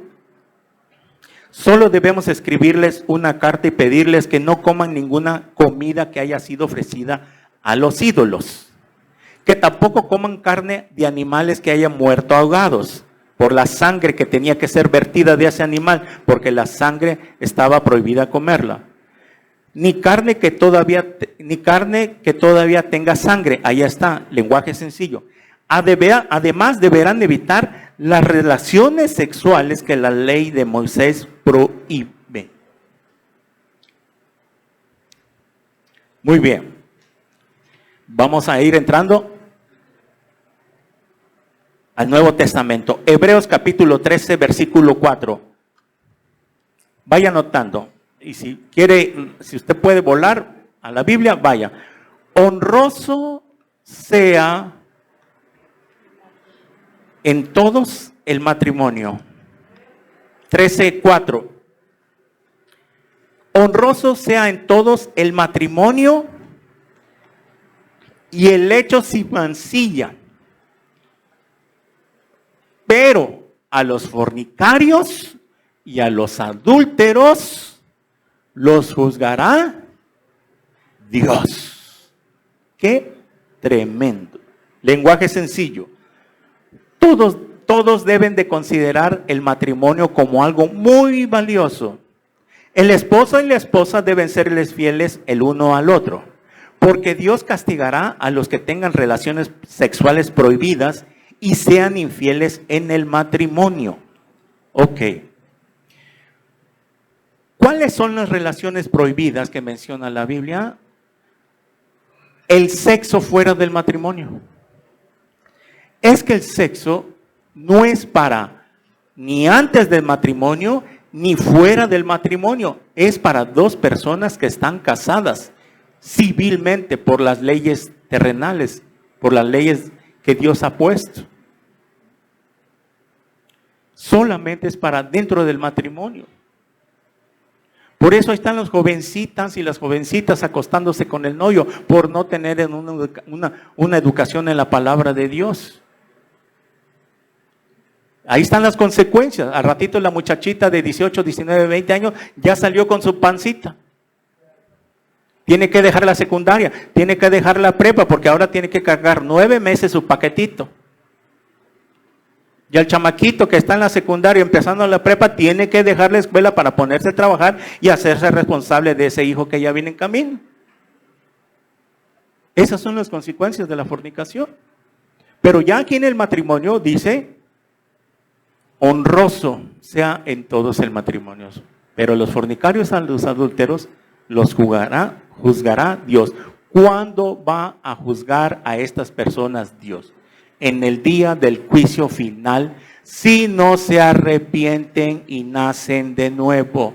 solo debemos escribirles una carta y pedirles que no coman ninguna comida que haya sido ofrecida a los ídolos, que tampoco coman carne de animales que hayan muerto ahogados por la sangre que tenía que ser vertida de ese animal, porque la sangre estaba prohibida comerla. Ni carne que todavía tenga sangre. Ahí está, lenguaje sencillo. Además, deberán evitar las relaciones sexuales que la ley de Moisés prohíbe. Muy bien. Vamos a ir entrando al Nuevo Testamento. Hebreos capítulo 13, versículo 4. Vaya anotando. Y si quiere, si usted puede volar a la Biblia, vaya. Honroso sea en todos el matrimonio. 13:4. Honroso sea en todos el matrimonio y el lecho sin mancilla. Pero a los fornicarios y a los adúlteros los juzgará Dios. ¡Qué tremendo! Lenguaje sencillo. Todos deben de considerar el matrimonio como algo muy valioso. El esposo y la esposa deben serles fieles el uno al otro, porque Dios castigará a los que tengan relaciones sexuales prohibidas y sean infieles en el matrimonio. Ok. ¿Cuáles son las relaciones prohibidas que menciona la Biblia? El sexo fuera del matrimonio. Es que el sexo no es para ni antes del matrimonio ni fuera del matrimonio. Es para dos personas que están casadas civilmente por las leyes terrenales, por las leyes que Dios ha puesto. Solamente es para dentro del matrimonio. Por eso ahí están las jovencitas y las jovencitas acostándose con el novio, por no tener una educación en la palabra de Dios. Ahí están las consecuencias. Al ratito la muchachita de 18, 19, 20 años ya salió con su pancita. Tiene que dejar la secundaria, tiene que dejar la prepa, porque ahora tiene que cargar 9 meses su paquetito. Y al chamaquito que está en la secundaria, empezando la prepa, tiene que dejar la escuela para ponerse a trabajar y hacerse responsable de ese hijo que ya viene en camino. Esas son las consecuencias de la fornicación. Pero ya aquí en el matrimonio dice: honroso sea en todos el matrimonio. Pero los fornicarios, a los adúlteros, los juzgará Dios. ¿Cuándo va a juzgar a estas personas Dios? En el día del juicio final, si no se arrepienten y nacen de nuevo.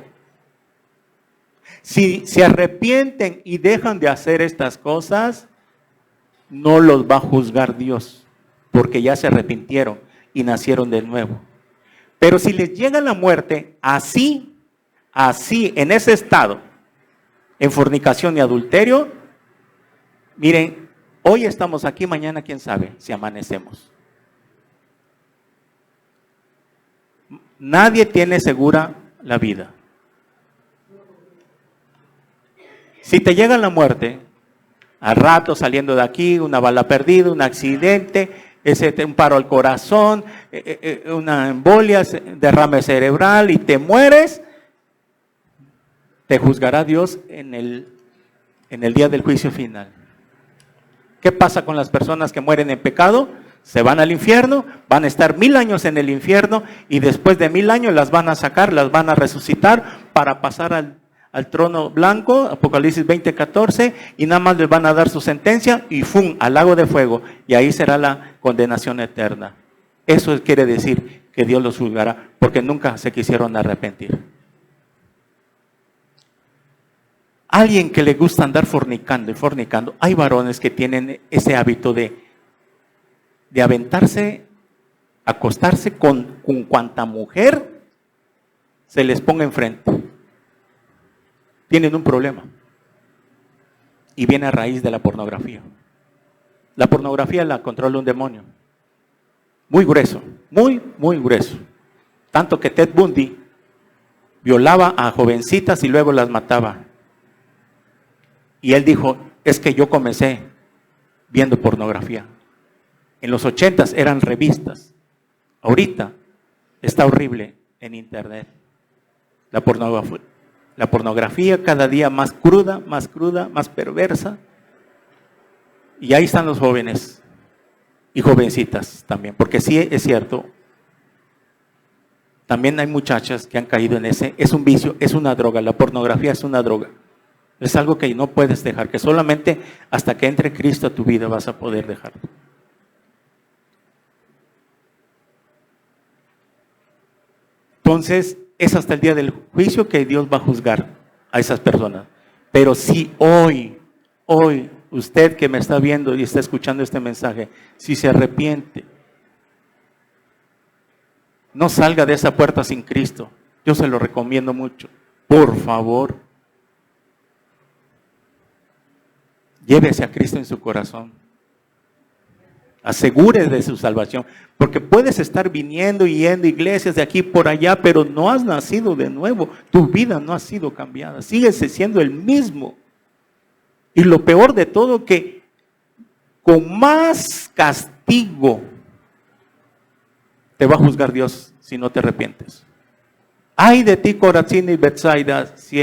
Si se arrepienten y dejan de hacer estas cosas, no los va a juzgar Dios, porque ya se arrepintieron y nacieron de nuevo. Pero si les llega la muerte así, en ese estado, en fornicación y adulterio, miren, hoy estamos aquí, mañana quién sabe si amanecemos. Nadie tiene segura la vida. Si te llega la muerte, al rato saliendo de aquí, una bala perdida, un accidente, un paro al corazón, una embolia, derrame cerebral y te mueres, te juzgará Dios en el día del juicio final. ¿Qué pasa con las personas que mueren en pecado? Se van al infierno, van a estar 1000 años en el infierno y después de 1000 años las van a sacar, las van a resucitar para pasar al trono blanco, Apocalipsis 20:14, y nada más les van a dar su sentencia y ¡fum!, al lago de fuego, y ahí será la condenación eterna. Eso quiere decir que Dios los juzgará, porque nunca se quisieron arrepentir. Alguien que le gusta andar fornicando y fornicando, hay varones que tienen ese hábito de aventarse, acostarse con cuanta mujer se les ponga enfrente. Tienen un problema. Y viene a raíz de la pornografía. La pornografía la controla un demonio. Muy grueso, muy grueso. Tanto que Ted Bundy violaba a jovencitas y luego las mataba. Y él dijo, es que yo comencé viendo pornografía. En los 80s eran revistas. Ahorita está horrible en internet. La pornografía cada día más cruda, más perversa. Y ahí están los jóvenes y jovencitas también. Porque sí es cierto, también hay muchachas que han caído en ese. Es un vicio, es una droga. La pornografía es una droga. Es algo que no puedes dejar, que solamente hasta que entre Cristo a tu vida vas a poder dejarlo. Entonces, es hasta el día del juicio que Dios va a juzgar a esas personas. Pero si hoy, usted que me está viendo y está escuchando este mensaje, si se arrepiente, no salga de esa puerta sin Cristo. Yo se lo recomiendo mucho. Por favor, llévese a Cristo en su corazón. Asegúrese de su salvación. Porque puedes estar viniendo y yendo a iglesias de aquí por allá, pero no has nacido de nuevo. Tu vida no ha sido cambiada. Sigues siendo el mismo. Y lo peor de todo, que con más castigo te va a juzgar Dios si no te arrepientes. Ay de ti, Corazín y Betsaida, si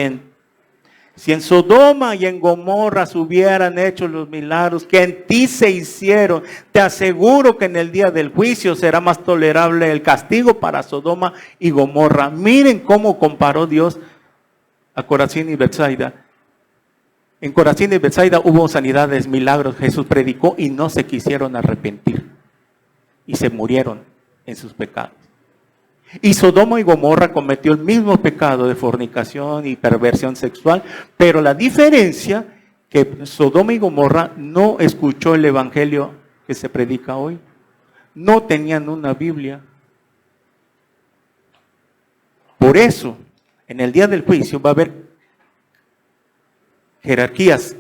en Sodoma y en Gomorra se hubieran hecho los milagros que en ti se hicieron, te aseguro que en el día del juicio será más tolerable el castigo para Sodoma y Gomorra. Miren cómo comparó Dios a Corazín y Betsaida. En Corazín y Betsaida hubo sanidades, milagros, Jesús predicó y no se quisieron arrepentir. Y se murieron en sus pecados. Y Sodoma y Gomorra cometió el mismo pecado de fornicación y perversión sexual, pero la diferencia que Sodoma y Gomorra no escuchó el evangelio que se predica hoy. No tenían una Biblia. Por eso, en el día del juicio va a haber jerarquías,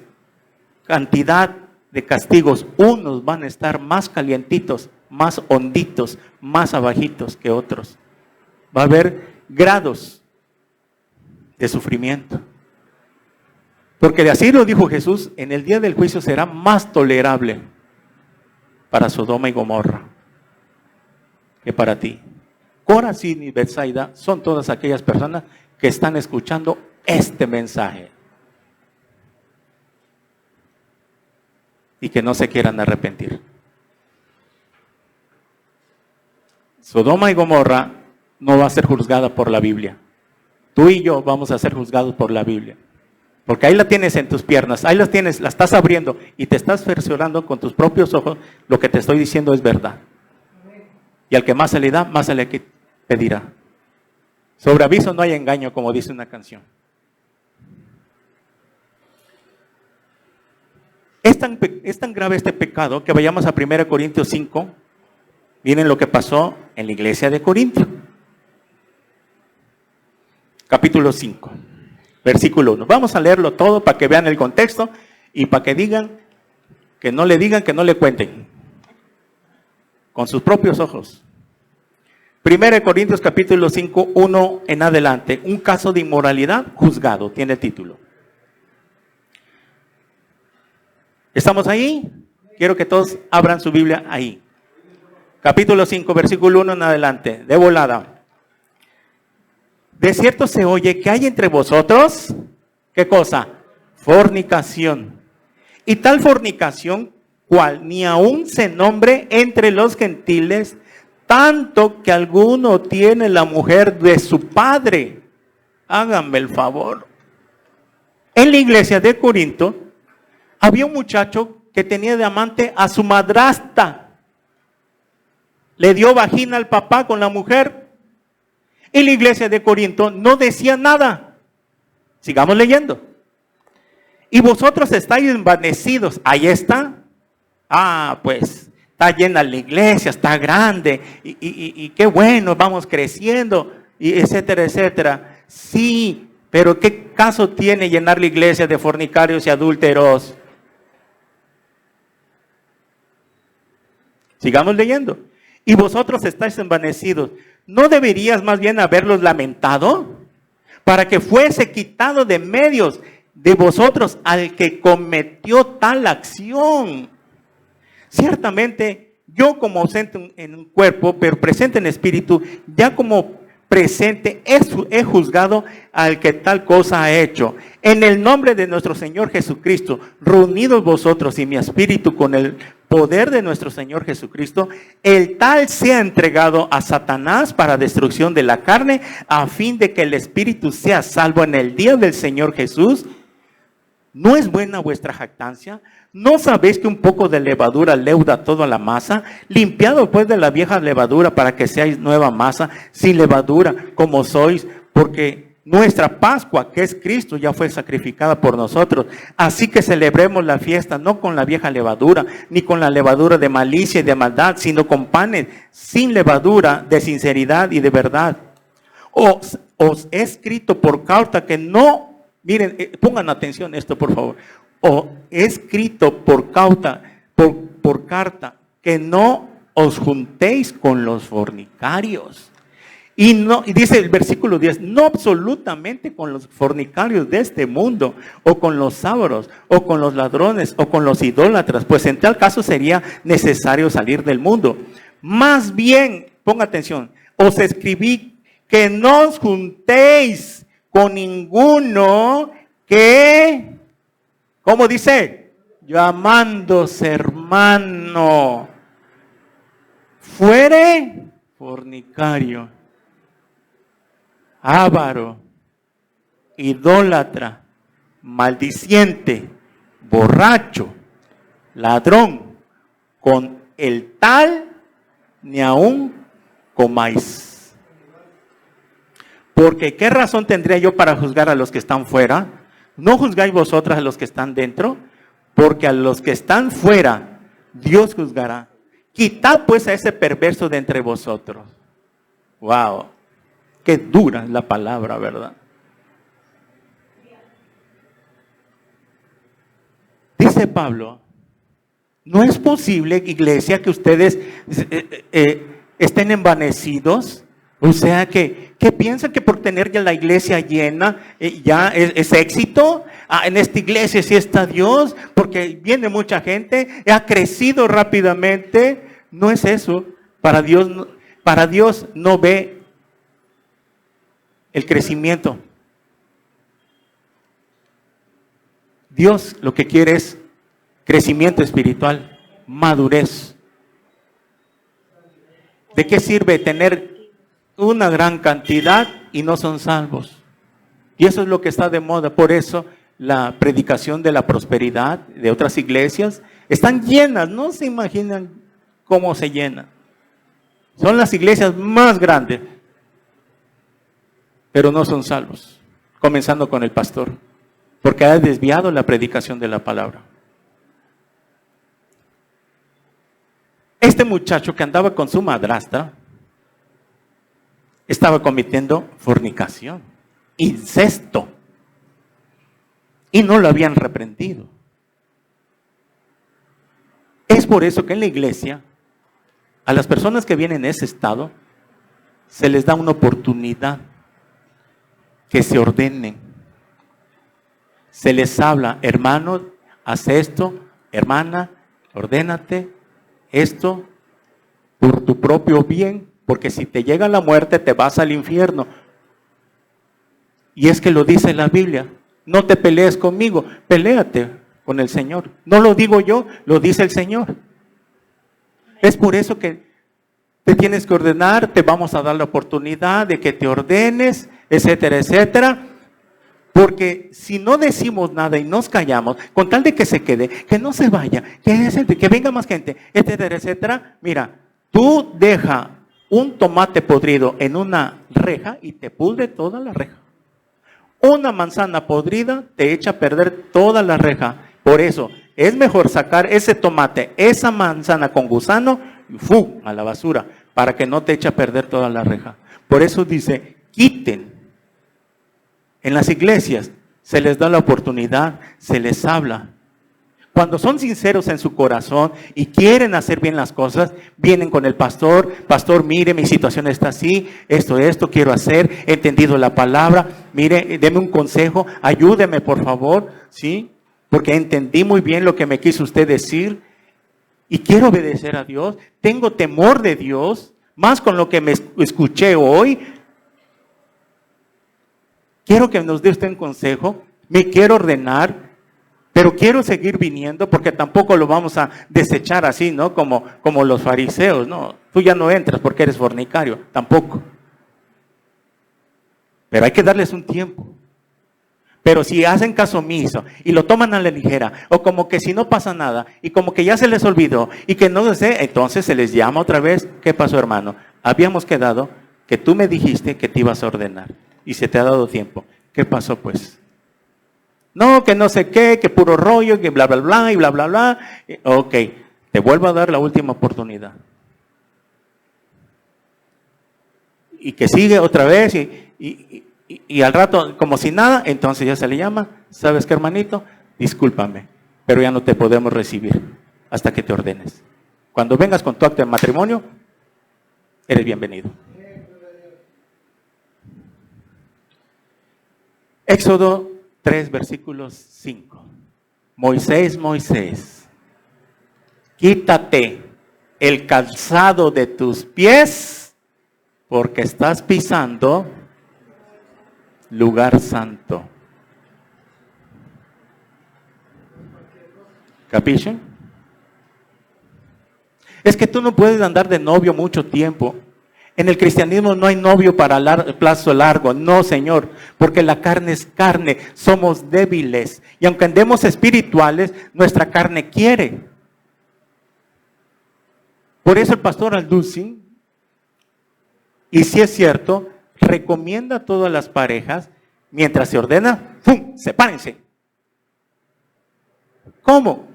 cantidad de castigos. Unos van a estar más calientitos, más honditos, más abajitos que otros. Va a haber grados de sufrimiento. Porque así lo dijo Jesús, en el día del juicio será más tolerable para Sodoma y Gomorra que para ti. Corazín y Betsaida son todas aquellas personas que están escuchando este mensaje y que no se quieran arrepentir. Sodoma y Gomorra no va a ser juzgada por la Biblia. Tú y yo vamos a ser juzgados por la Biblia. Porque ahí la tienes en tus piernas, ahí las tienes, la estás abriendo y te estás cerciorando con tus propios ojos. Lo que te estoy diciendo es verdad. Y al que más se le da, más se le pedirá. Sobre aviso no hay engaño, como dice una canción. Es tan grave este pecado que vayamos a 1 Corintios 5. Miren lo que pasó en la iglesia de Corinto. Capítulo 5, versículo 1. Vamos a leerlo todo para que vean el contexto y para que digan, que no le cuenten. Con sus propios ojos. 1 Corintios capítulo 5, 1 en adelante. Un caso de inmoralidad juzgado, tiene el título. ¿Estamos ahí? Quiero que todos abran su Biblia ahí. Capítulo 5, versículo 1 en adelante, de volada. De cierto se oye que hay entre vosotros, ¿qué cosa? Fornicación. Y tal fornicación, cual ni aún se nombre entre los gentiles, tanto que alguno tiene la mujer de su padre. Háganme el favor. En la iglesia de Corinto, había un muchacho que tenía de amante a su madrastra. Le dio vagina al papá con la mujer. Y la iglesia de Corinto no decía nada. Sigamos leyendo. Y vosotros estáis envanecidos. Ahí está. Pues está llena la iglesia, está grande. Y qué bueno, vamos creciendo. Y etcétera, etcétera. Sí, pero ¿qué caso tiene llenar la iglesia de fornicarios y adúlteros? Sigamos leyendo. Y vosotros estáis envanecidos. ¿No deberías más bien haberlos lamentado? Para que fuese quitado de medios de vosotros al que cometió tal acción. Ciertamente, yo como ausente en un cuerpo, pero presente en espíritu, ya como presente he juzgado al que tal cosa ha hecho. En el nombre de nuestro Señor Jesucristo, reunidos vosotros y mi espíritu con el poder de nuestro Señor Jesucristo, el tal sea entregado a Satanás para destrucción de la carne, a fin de que el espíritu sea salvo en el día del Señor Jesús. ¿No es buena vuestra jactancia? ¿No sabéis que un poco de levadura leuda toda la masa? Limpiado pues de la vieja levadura para que seáis nueva masa, sin levadura como sois, porque nuestra Pascua, que es Cristo, ya fue sacrificada por nosotros. Así que celebremos la fiesta no con la vieja levadura, ni con la levadura de malicia y de maldad, sino con panes sin levadura, de sinceridad y de verdad. Os he escrito por carta que no, miren, pongan atención a esto por favor. Os he escrito por carta que no os juntéis con los fornicarios. Y dice el versículo 10, no absolutamente con los fornicarios de este mundo, o con los sábaros, o con los ladrones, o con los idólatras, pues en tal caso sería necesario salir del mundo. Más bien, ponga atención, os escribí que no os juntéis con ninguno que, ¿cómo dice? Llamándose hermano, fuere fornicario, avaro, idólatra, maldiciente, borracho, ladrón, con el tal ni aún comáis. Porque ¿qué razón tendría yo para juzgar a los que están fuera? ¿No juzgáis vosotras a los que están dentro? Porque a los que están fuera, Dios juzgará. Quitad pues a ese perverso de entre vosotros. Wow. Qué dura es la palabra, ¿verdad? Dice Pablo, no es posible, iglesia, que ustedes estén envanecidos. O sea, que piensan que por tener ya la iglesia llena, ya es éxito. En esta iglesia sí está Dios, porque viene mucha gente, ha crecido rápidamente. No es eso. Para Dios no ve el crecimiento. Dios lo que quiere es crecimiento espiritual, madurez. ¿De qué sirve tener una gran cantidad y no son salvos? Y eso es lo que está de moda. Por eso la predicación de la prosperidad de otras iglesias. Están llenas, no se imaginan cómo se llenan. Son las iglesias más grandes, pero no son salvos, comenzando con el pastor, porque ha desviado la predicación de la palabra. Este muchacho que andaba con su madrastra estaba cometiendo fornicación, incesto, y no lo habían reprendido. Es por eso que en la iglesia, a las personas que vienen en ese estado, se les da una oportunidad que se ordenen. Se les habla, hermano, haz esto, hermana, ordénate, esto por tu propio bien, porque si te llega la muerte te vas al infierno. Y es que lo dice la Biblia, no te pelees conmigo, peléate con el Señor. No lo digo yo, lo dice el Señor. Es por eso que te tienes que ordenar, te vamos a dar la oportunidad de que te ordenes, etcétera, etcétera. Porque si no decimos nada y nos callamos, con tal de que se quede, que no se vaya, que venga más gente, etcétera, etcétera. Mira, tú deja un tomate podrido en una reja y te pudre toda la reja. Una manzana podrida te echa a perder toda la reja. Por eso, es mejor sacar ese tomate, esa manzana con gusano, y a la basura, para que no te eche a perder toda la reja. Por eso dice, quiten. En las iglesias se les da la oportunidad, se les habla. Cuando son sinceros en su corazón y quieren hacer bien las cosas, vienen con el pastor, pastor, mire, mi situación está así, esto quiero hacer, he entendido la palabra, mire, deme un consejo, ayúdeme por favor, ¿sí? Porque entendí muy bien lo que me quiso usted decir y quiero obedecer a Dios, tengo temor de Dios, más con lo que me escuché hoy. Quiero que nos dé usted un consejo, me quiero ordenar, pero quiero seguir viniendo porque tampoco lo vamos a desechar así, ¿no? Como los fariseos, ¿no? Tú ya no entras porque eres fornicario, tampoco. Pero hay que darles un tiempo. Pero si hacen caso omiso y lo toman a la ligera, o como que si no pasa nada, y como que ya se les olvidó, y que no sé, entonces se les llama otra vez. ¿Qué pasó, hermano? Habíamos quedado que tú me dijiste que te ibas a ordenar, y se te ha dado tiempo. ¿Qué pasó, pues? No, que no sé qué, que puro rollo, que bla, bla, bla, y bla, bla, bla. Ok, te vuelvo a dar la última oportunidad. Y que sigue otra vez, y al rato, como si nada, entonces ya se le llama, ¿sabes qué, hermanito? Discúlpame, pero ya no te podemos recibir hasta que te ordenes. Cuando vengas con tu acta de matrimonio, eres bienvenido. Éxodo 3, versículos 5. Moisés, quítate el calzado de tus pies, porque estás pisando lugar santo. ¿Capisce? Es que tú no puedes andar de novio mucho tiempo. En el cristianismo no hay novio para plazo largo. No, Señor, porque la carne es carne. Somos débiles. Y aunque andemos espirituales, nuestra carne quiere. Por eso el pastor Alducin, y si es cierto, recomienda a todas las parejas, mientras se ordena, ¡pum!, sepárense. ¿Cómo?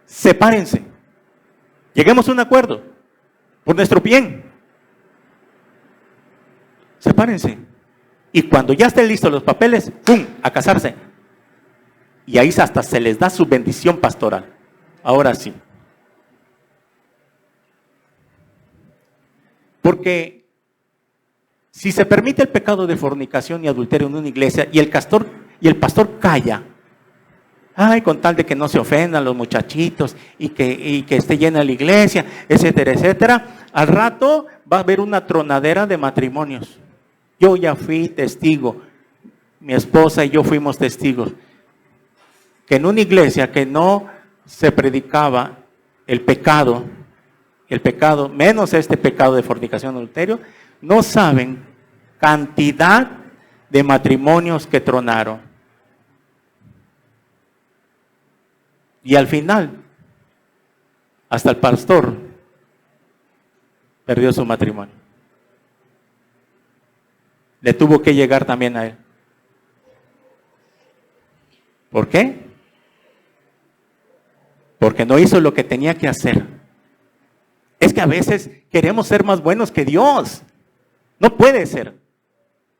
Sepárense. Lleguemos a un acuerdo por nuestro bien. Sepárense. Y cuando ya estén listos los papeles, ¡pum!, a casarse. Y ahí hasta se les da su bendición pastoral. Ahora sí. Porque si se permite el pecado de fornicación y adulterio en una iglesia y el pastor calla, ay, con tal de que no se ofendan los muchachitos y que esté llena la iglesia, etcétera, etcétera, al rato va a haber una tronadera de matrimonios. Yo ya fui testigo, mi esposa y yo fuimos testigos, que en una iglesia que no se predicaba el pecado, menos este pecado de fornicación y adulterio, no saben cantidad de matrimonios que tronaron. Y al final, hasta el pastor perdió su matrimonio. Le tuvo que llegar también a él. ¿Por qué? Porque no hizo lo que tenía que hacer. Es que a veces queremos ser más buenos que Dios. No puede ser.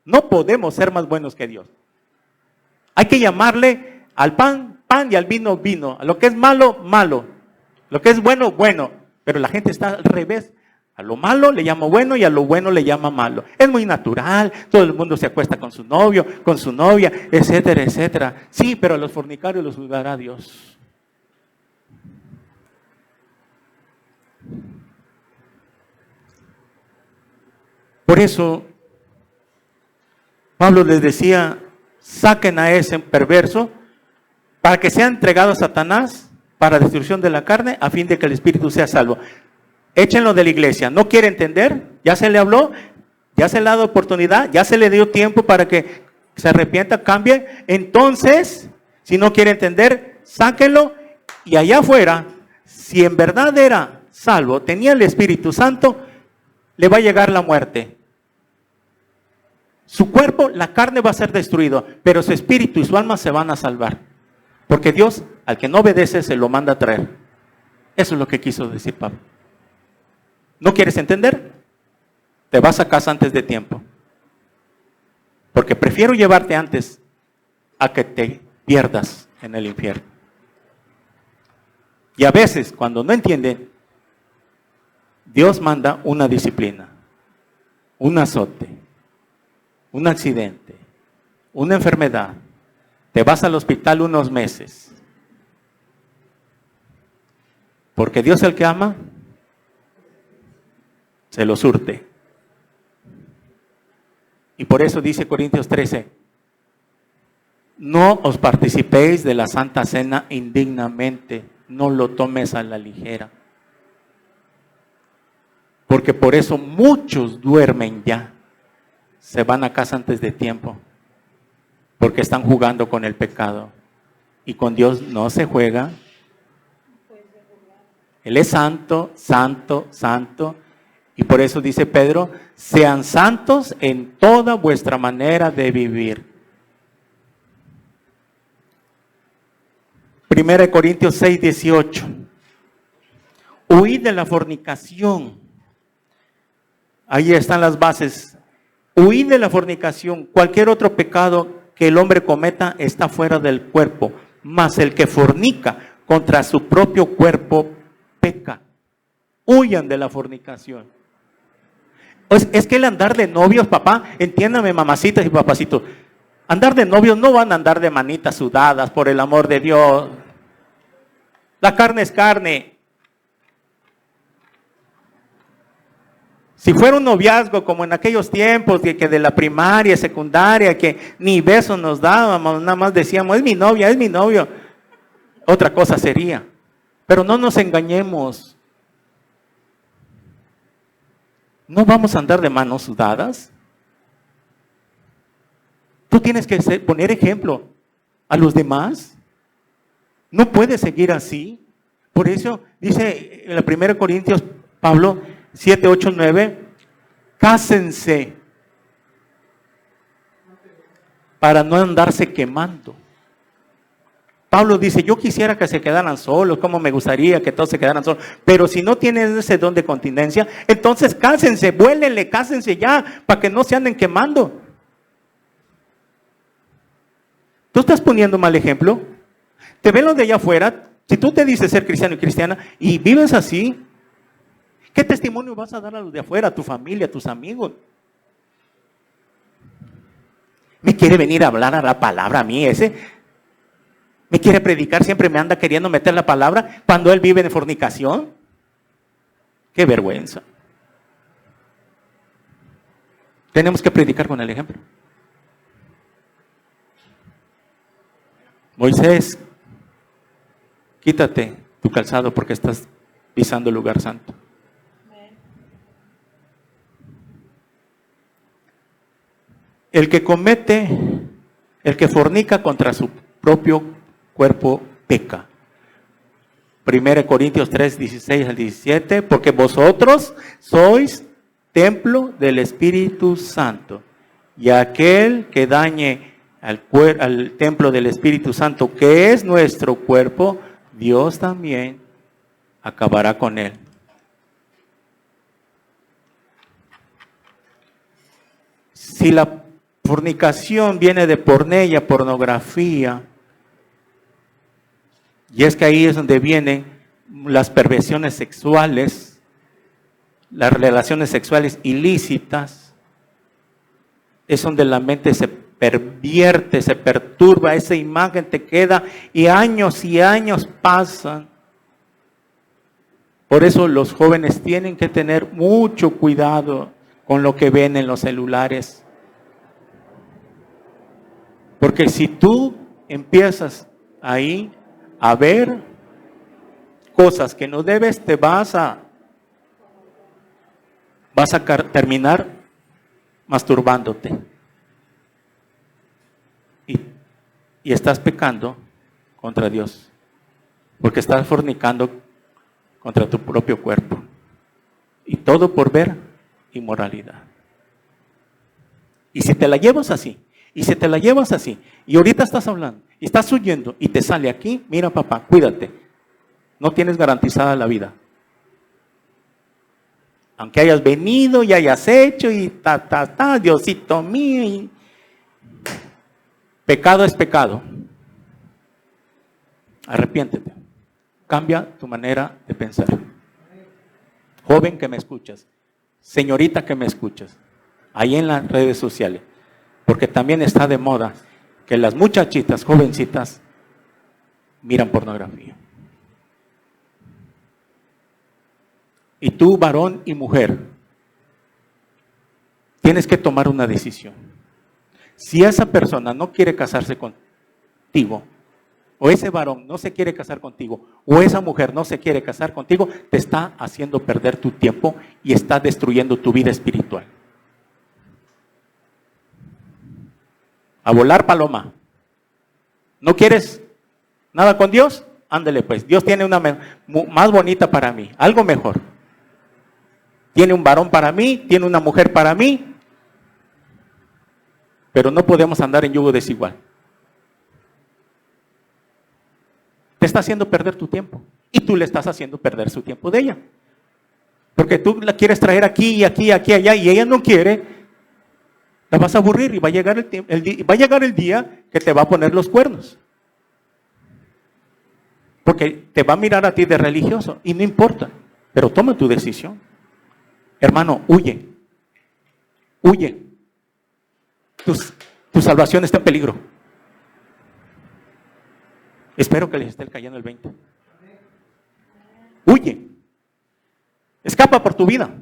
No podemos ser más buenos que Dios. Hay que llamarle al pan, pan, y al vino, vino. A lo que es malo, malo. Lo que es bueno, bueno. Pero la gente está al revés. A lo malo le llama bueno y a lo bueno le llama malo. Es muy natural. Todo el mundo se acuesta con su novio, con su novia, etcétera, etcétera. Sí, pero a los fornicarios los juzgará Dios. Por eso, Pablo les decía, saquen a ese perverso para que sea entregado a Satanás para destrucción de la carne, a fin de que el espíritu sea salvo. Échenlo de la iglesia. ¿No quiere entender? Ya se le habló, ya se le ha dado oportunidad, ya se le dio tiempo para que se arrepienta, cambie. Entonces, si no quiere entender, sáquenlo, y allá afuera, si en verdad era salvo, tenía el Espíritu Santo, le va a llegar la muerte. Su cuerpo, la carne va a ser destruido, pero su espíritu y su alma se van a salvar. Porque Dios, al que no obedece, se lo manda a traer. Eso es lo que quiso decir Pablo. ¿No quieres entender? Te vas a casa antes de tiempo. Porque prefiero llevarte antes a que te pierdas en el infierno. Y a veces, cuando no entienden, Dios manda una disciplina, un azote, un accidente, una enfermedad. Te vas al hospital unos meses. Porque Dios, el que ama, se lo surte. Y por eso dice Corintios 13, no os participéis de la Santa Cena indignamente, no lo tomes a la ligera. Porque por eso muchos duermen ya, se van a casa antes de tiempo, porque están jugando con el pecado. Y con Dios no se juega. Él es santo, santo, santo. Y por eso dice Pedro, sean santos en toda vuestra manera de vivir. 1 Corintios 6, 18. Huid de la fornicación. Ahí están las bases. Huid de la fornicación. Cualquier otro pecado que el hombre cometa está fuera del cuerpo. Mas el que fornica contra su propio cuerpo peca. Huyan de la fornicación. Es que el andar de novios, papá, entiéndame, mamacitas y papacitos, andar de novios no van a andar de manitas sudadas, por el amor de Dios. La carne es carne. Si fuera un noviazgo como en aquellos tiempos, que de la primaria, secundaria, que ni besos nos dábamos, nada más decíamos, es mi novia, es mi novio, otra cosa sería. Pero no nos engañemos. ¿No vamos a andar de manos sudadas? Tú tienes que poner ejemplo a los demás. No puedes seguir así. Por eso dice en la 1 Corintios, Pablo 7, 8, 9, cásense para no andarse quemando. Pablo dice, yo quisiera que se quedaran solos, como me gustaría que todos se quedaran solos, pero si no tienen ese don de continencia, entonces cásense, vuélenle, cásense ya, para que no se anden quemando. Tú estás poniendo mal ejemplo. Te ven los de allá afuera, si tú te dices ser cristiano y cristiana y vives así, ¿qué testimonio vas a dar a los de afuera, a tu familia, a tus amigos? Me quiere venir a hablar a la palabra a mí ese. Me quiere predicar, siempre me anda queriendo meter la palabra cuando él vive en fornicación. ¡Qué vergüenza! Tenemos que predicar con el ejemplo. Moisés, quítate tu calzado porque estás pisando el lugar santo. El que fornica contra su propio cuerpo peca. 1 Corintios 3, 16 al 17, porque vosotros sois templo del Espíritu Santo, y aquel que dañe al templo del Espíritu Santo, que es nuestro cuerpo, Dios también acabará con él. Si la fornicación viene de porneia, pornografía, y es que ahí es donde vienen las perversiones sexuales, las relaciones sexuales ilícitas, es donde la mente se pervierte, se perturba, esa imagen te queda y años pasan. Por eso los jóvenes tienen que tener mucho cuidado con lo que ven en los celulares. Porque si tú empiezas ahí a ver cosas que no debes, te vas a terminar masturbándote. Y estás pecando contra Dios. Porque estás fornicando contra tu propio cuerpo. Y todo por ver inmoralidad. Y si te la llevas así, y ahorita estás hablando, y estás huyendo, y te sale aquí, mira papá, cuídate. No tienes garantizada la vida. Aunque hayas venido y hayas hecho, y Diosito mío. Y pecado es pecado. Arrepiéntete. Cambia tu manera de pensar. Joven que me escuchas, señorita que me escuchas, ahí en las redes sociales, porque también está de moda que las muchachitas, jovencitas, miran pornografía. Y tú, varón y mujer, tienes que tomar una decisión. Si esa persona no quiere casarse contigo, o ese varón no se quiere casar contigo, o esa mujer no se quiere casar contigo, te está haciendo perder tu tiempo y está destruyendo tu vida espiritual. A volar paloma. ¿No quieres nada con Dios? Ándale pues, Dios tiene una más bonita para mí, algo mejor. Tiene un varón para mí, tiene una mujer para mí, pero no podemos andar en yugo desigual. Te está haciendo perder tu tiempo y tú le estás haciendo perder su tiempo de ella. Porque tú la quieres traer aquí, allá y ella no quiere, la vas a aburrir y va a llegar el día que te va a poner los cuernos. Porque te va a mirar a ti de religioso y no importa, pero toma tu decisión. Hermano, huye. Tu salvación está en peligro. Espero que les esté cayendo el 20. Huye. Escapa por tu vida.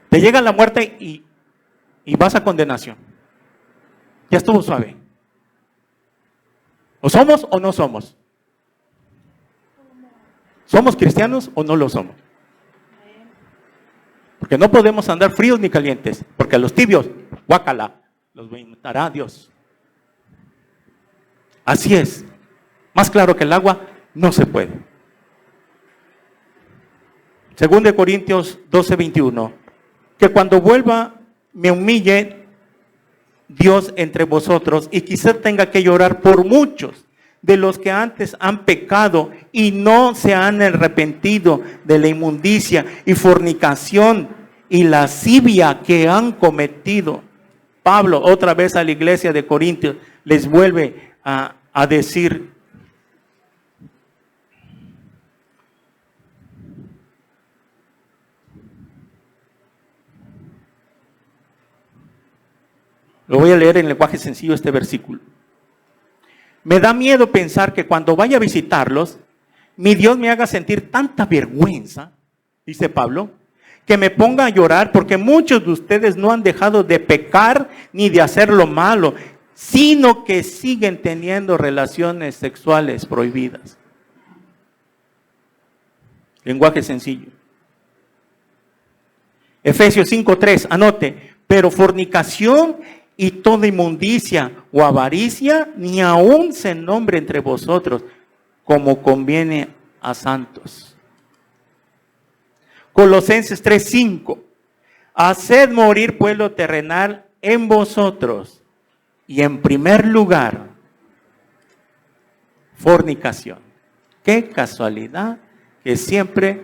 Te llega la muerte y vas a condenación. Ya estuvo suave. ¿O somos o no somos? ¿Somos cristianos o no lo somos? Porque no podemos andar fríos ni calientes, porque a los tibios, guácala, los matará Dios. Así es. Más claro que el agua, no se puede. 2 Corintios 12, 21. Que cuando vuelva me humille Dios entre vosotros y quizá tenga que llorar por muchos de los que antes han pecado y no se han arrepentido de la inmundicia y fornicación y lascivia que han cometido. Pablo, otra vez a la iglesia de Corintios, les vuelve a decir, lo voy a leer en lenguaje sencillo este versículo. Me da miedo pensar que cuando vaya a visitarlos, mi Dios me haga sentir tanta vergüenza, dice Pablo, que me ponga a llorar porque muchos de ustedes no han dejado de pecar ni de hacer lo malo, sino que siguen teniendo relaciones sexuales prohibidas. Lenguaje sencillo. Efesios 5:3, anote, pero fornicación y toda inmundicia o avaricia, ni aún se nombre entre vosotros, como conviene a santos. Colosenses 3:5. Haced morir pueblo terrenal en vosotros, y en primer lugar, fornicación. Qué casualidad que siempre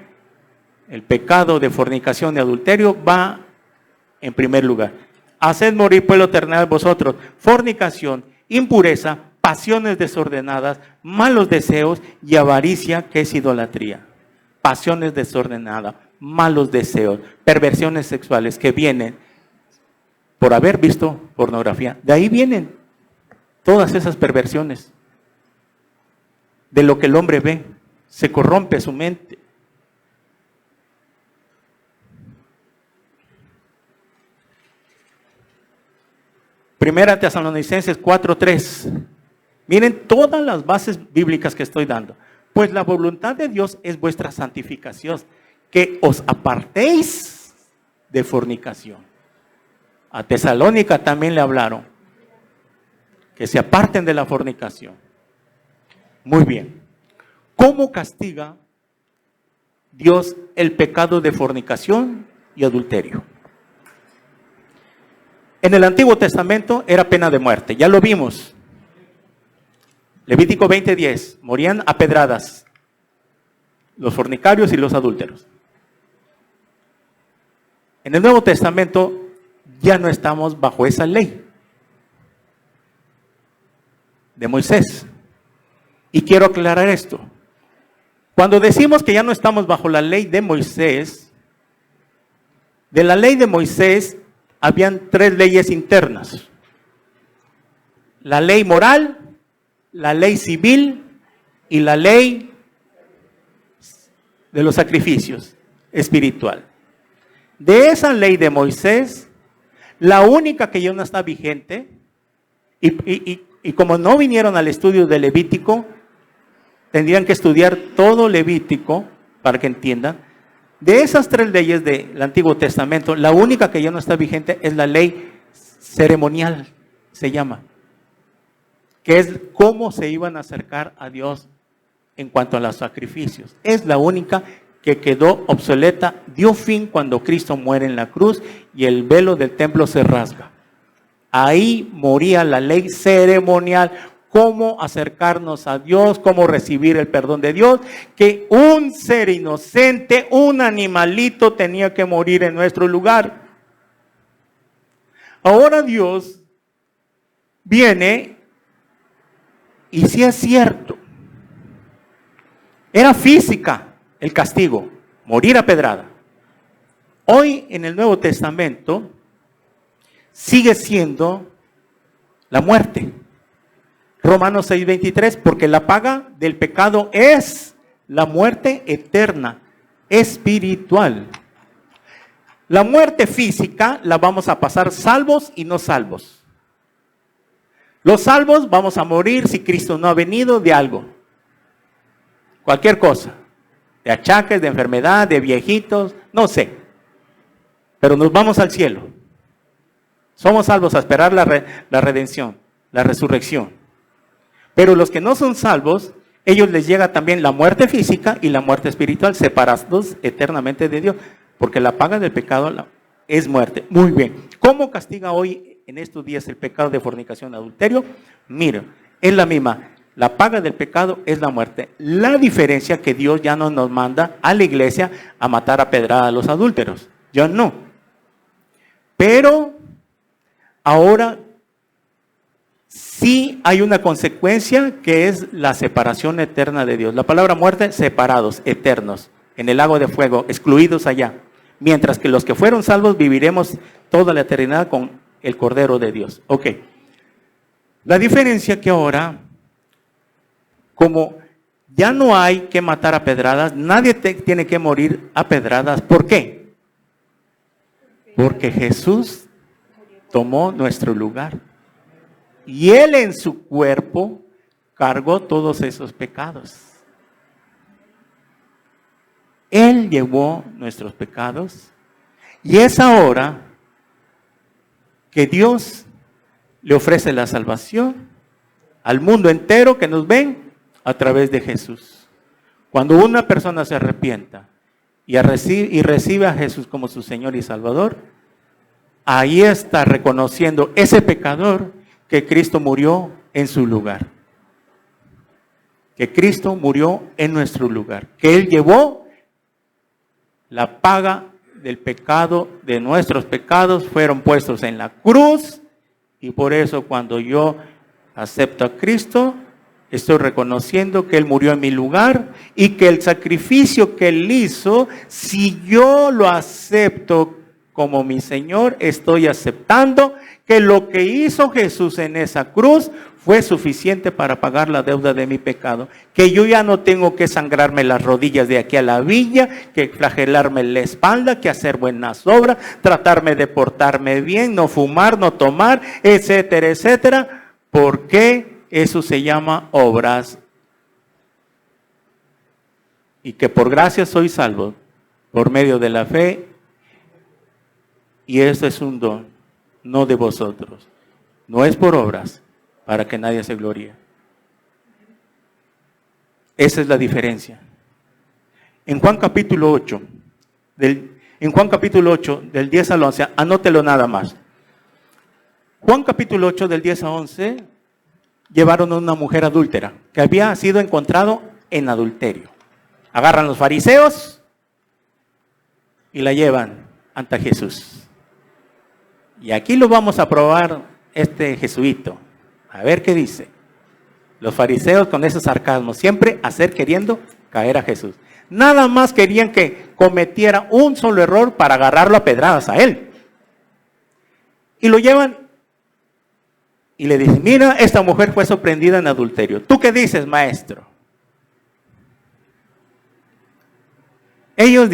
el pecado de fornicación y adulterio va en primer lugar. Haced morir pueblo terrenal en vosotros, fornicación, impureza, pasiones desordenadas, malos deseos y avaricia, que es idolatría. Pasiones desordenadas, malos deseos, perversiones sexuales que vienen por haber visto pornografía. De ahí vienen todas esas perversiones. De lo que el hombre ve, se corrompe su mente. Primera Tesalonicenses 4:3. Miren todas las bases bíblicas que estoy dando. Pues la voluntad de Dios es vuestra santificación, que os apartéis de fornicación. A Tesalónica también le hablaron, que se aparten de la fornicación. Muy bien. ¿Cómo castiga Dios el pecado de fornicación y adulterio? En el Antiguo Testamento era pena de muerte, ya lo vimos. Levítico 20:10, morían a pedradas los fornicarios y los adúlteros. En el Nuevo Testamento ya no estamos bajo esa ley de Moisés. Y quiero aclarar esto. Cuando decimos que ya no estamos bajo la ley de Moisés, de la ley de Moisés habían 3 leyes internas. La ley moral, la ley civil y la ley de los sacrificios espiritual. De esa ley de Moisés, la única que ya no está vigente, y como no vinieron al estudio de Levítico, tendrían que estudiar todo Levítico para que entiendan. De esas 3 leyes del Antiguo Testamento, la única que ya no está vigente es la ley ceremonial, se llama, que es cómo se iban a acercar a Dios en cuanto a los sacrificios. Es la única que quedó obsoleta, dio fin cuando Cristo muere en la cruz y el velo del templo se rasga. Ahí moría la ley ceremonial, cómo acercarnos a Dios, cómo recibir el perdón de Dios, que un ser inocente, un animalito tenía que morir en nuestro lugar. Ahora Dios viene y si es cierto, era física el castigo, morir a pedrada. Hoy en el Nuevo Testamento sigue siendo la muerte. Romanos 6:23, porque la paga del pecado es la muerte eterna, espiritual. La muerte física la vamos a pasar salvos y no salvos. Los salvos vamos a morir si Cristo no ha venido de algo. Cualquier cosa. De achaques, de enfermedad, de viejitos, no sé. Pero nos vamos al cielo. Somos salvos a esperar la redención, la resurrección. Pero los que no son salvos, ellos les llega también la muerte física y la muerte espiritual, separados eternamente de Dios, porque la paga del pecado es muerte. Muy bien. ¿Cómo castiga hoy en estos días el pecado de fornicación y adulterio? Mira, es la misma. La paga del pecado es la muerte. La diferencia que Dios ya no nos manda a la iglesia a matar a pedrada a los adúlteros. Ya no. Pero ahora sí hay una consecuencia que es la separación eterna de Dios. La palabra muerte, separados, eternos, en el lago de fuego, excluidos allá. Mientras que los que fueron salvos viviremos toda la eternidad con el Cordero de Dios. Ok. La diferencia que ahora, como ya no hay que matar a pedradas, nadie tiene que morir a pedradas. ¿Por qué? Porque Jesús tomó nuestro lugar. Y Él en su cuerpo cargó todos esos pecados. Él llevó nuestros pecados. Y es ahora que Dios le ofrece la salvación al mundo entero que nos ven a través de Jesús. Cuando una persona se arrepienta y recibe a Jesús como su Señor y Salvador, ahí está reconociendo ese pecador que Cristo murió en su lugar. Que Cristo murió en nuestro lugar. Que Él llevó la paga del pecado, de nuestros pecados, fueron puestos en la cruz. Y por eso cuando yo acepto a Cristo, estoy reconociendo que Él murió en mi lugar y que el sacrificio que Él hizo, si yo lo acepto como mi Señor, estoy aceptando que lo que hizo Jesús en esa cruz fue suficiente para pagar la deuda de mi pecado. Que yo ya no tengo que sangrarme las rodillas de aquí a la villa, que flagelarme la espalda, que hacer buenas obras, tratarme de portarme bien, no fumar, no tomar, etcétera, etcétera. Porque eso se llama obras. Y que por gracia soy salvo, por medio de la fe. Y eso es un don, no de vosotros. No es por obras, para que nadie se gloríe. Esa es la diferencia. En Juan capítulo 8, del 10 al 11, anótelo nada más. Juan capítulo 8, del 10 a 11, llevaron a una mujer adúltera, que había sido encontrado en adulterio. Agarran los fariseos y la llevan ante Jesús. Y aquí lo vamos a probar este jesuito. A ver qué dice. Los fariseos con ese sarcasmo, siempre queriendo caer a Jesús. Nada más querían que cometiera un solo error para agarrarlo a pedradas a él. Y lo llevan y le dicen, mira, esta mujer fue sorprendida en adulterio. ¿Tú qué dices, maestro? Ellos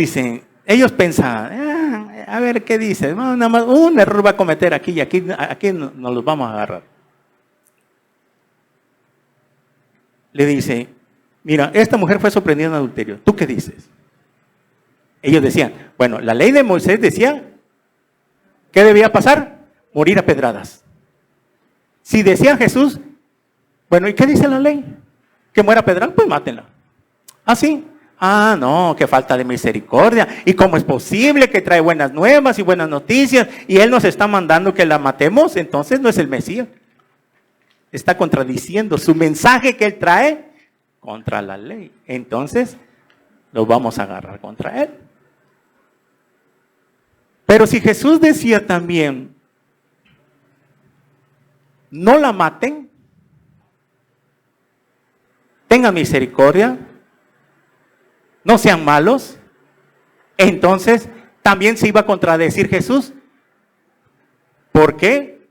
pensaban, a ver qué dice. No, nada más un error va a cometer aquí y aquí nos los vamos a agarrar. Le dice, mira, esta mujer fue sorprendida en adulterio. ¿Tú qué dices? Ellos decían, bueno, la ley de Moisés decía, ¿qué debía pasar? Morir a pedradas. Si decía Jesús, bueno, ¿y qué dice la ley? ¿Que muera a pedradas? Pues mátenla. ¿Ah, sí? Ah, no, qué falta de misericordia. ¿Y cómo es posible que trae buenas nuevas y buenas noticias y Él nos está mandando que la matemos? Entonces no es el Mesías. Está contradiciendo su mensaje que Él trae contra la ley. Entonces lo vamos a agarrar contra Él. Pero si Jesús decía también, no la maten, tengan misericordia, no sean malos, entonces también se iba a contradecir Jesús. ¿Por qué?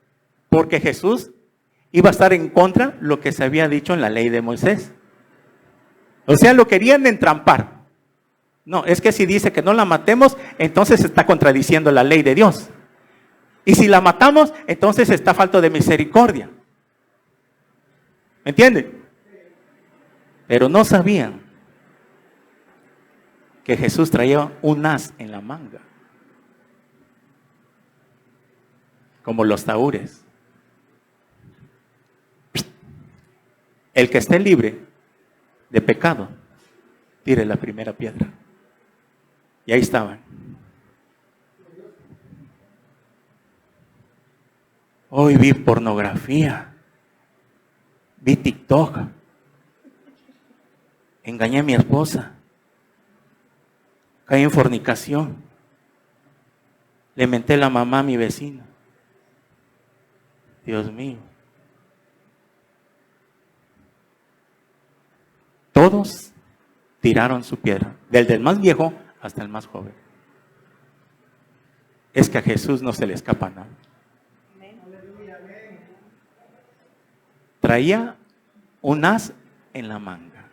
Porque Jesús iba a estar en contra de lo que se había dicho en la ley de Moisés. O sea, lo querían entrampar. No, es que si dice que no la matemos, entonces está contradiciendo la ley de Dios. Y si la matamos, entonces está falto de misericordia. ¿Me entienden? Pero no sabían que Jesús traía un as en la manga, como los tahúres. El que esté libre de pecado, tire la primera piedra. Y ahí estaban. Hoy vi pornografía, vi TikTok, engañé a mi esposa, caí en fornicación, le menté la mamá a mi vecino. Dios mío. Todos tiraron su piedra, desde el más viejo hasta el más joven. Es que a Jesús no se le escapa nada. Traía un as en la manga.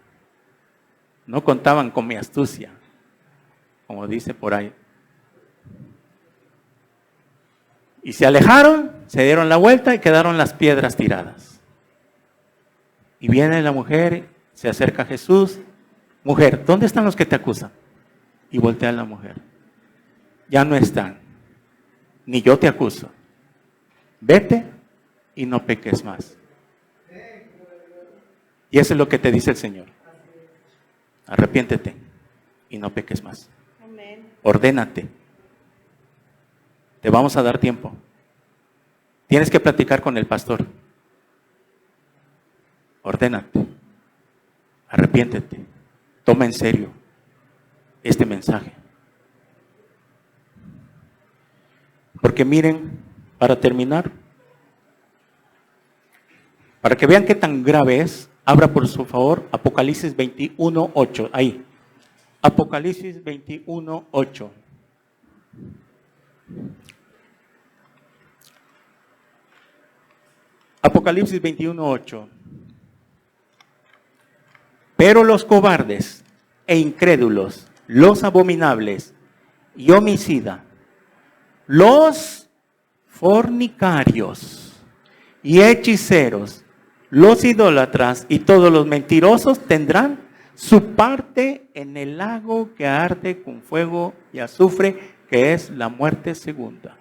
No contaban con mi astucia, como dice por ahí. Y se alejaron, se dieron la vuelta y quedaron las piedras tiradas. Y viene la mujer, se acerca a Jesús. Mujer, ¿dónde están los que te acusan? Y voltea a la mujer. Ya no están. Ni yo te acuso. Vete y no peques más. Y eso es lo que te dice el Señor. Arrepiéntete y no peques más. Ordénate. Te vamos a dar tiempo. Tienes que platicar con el pastor. Ordénate. Arrepiéntete. Toma en serio este mensaje. Porque miren, para terminar, para que vean qué tan grave es, abra por su favor Apocalipsis 21:8. Ahí. Apocalipsis 21:8. Apocalipsis 21:8. Pero los cobardes e incrédulos, los abominables y homicidas, los fornicarios y hechiceros, los idólatras y todos los mentirosos tendrán su parte en el lago que arde con fuego y azufre, que es la muerte segunda.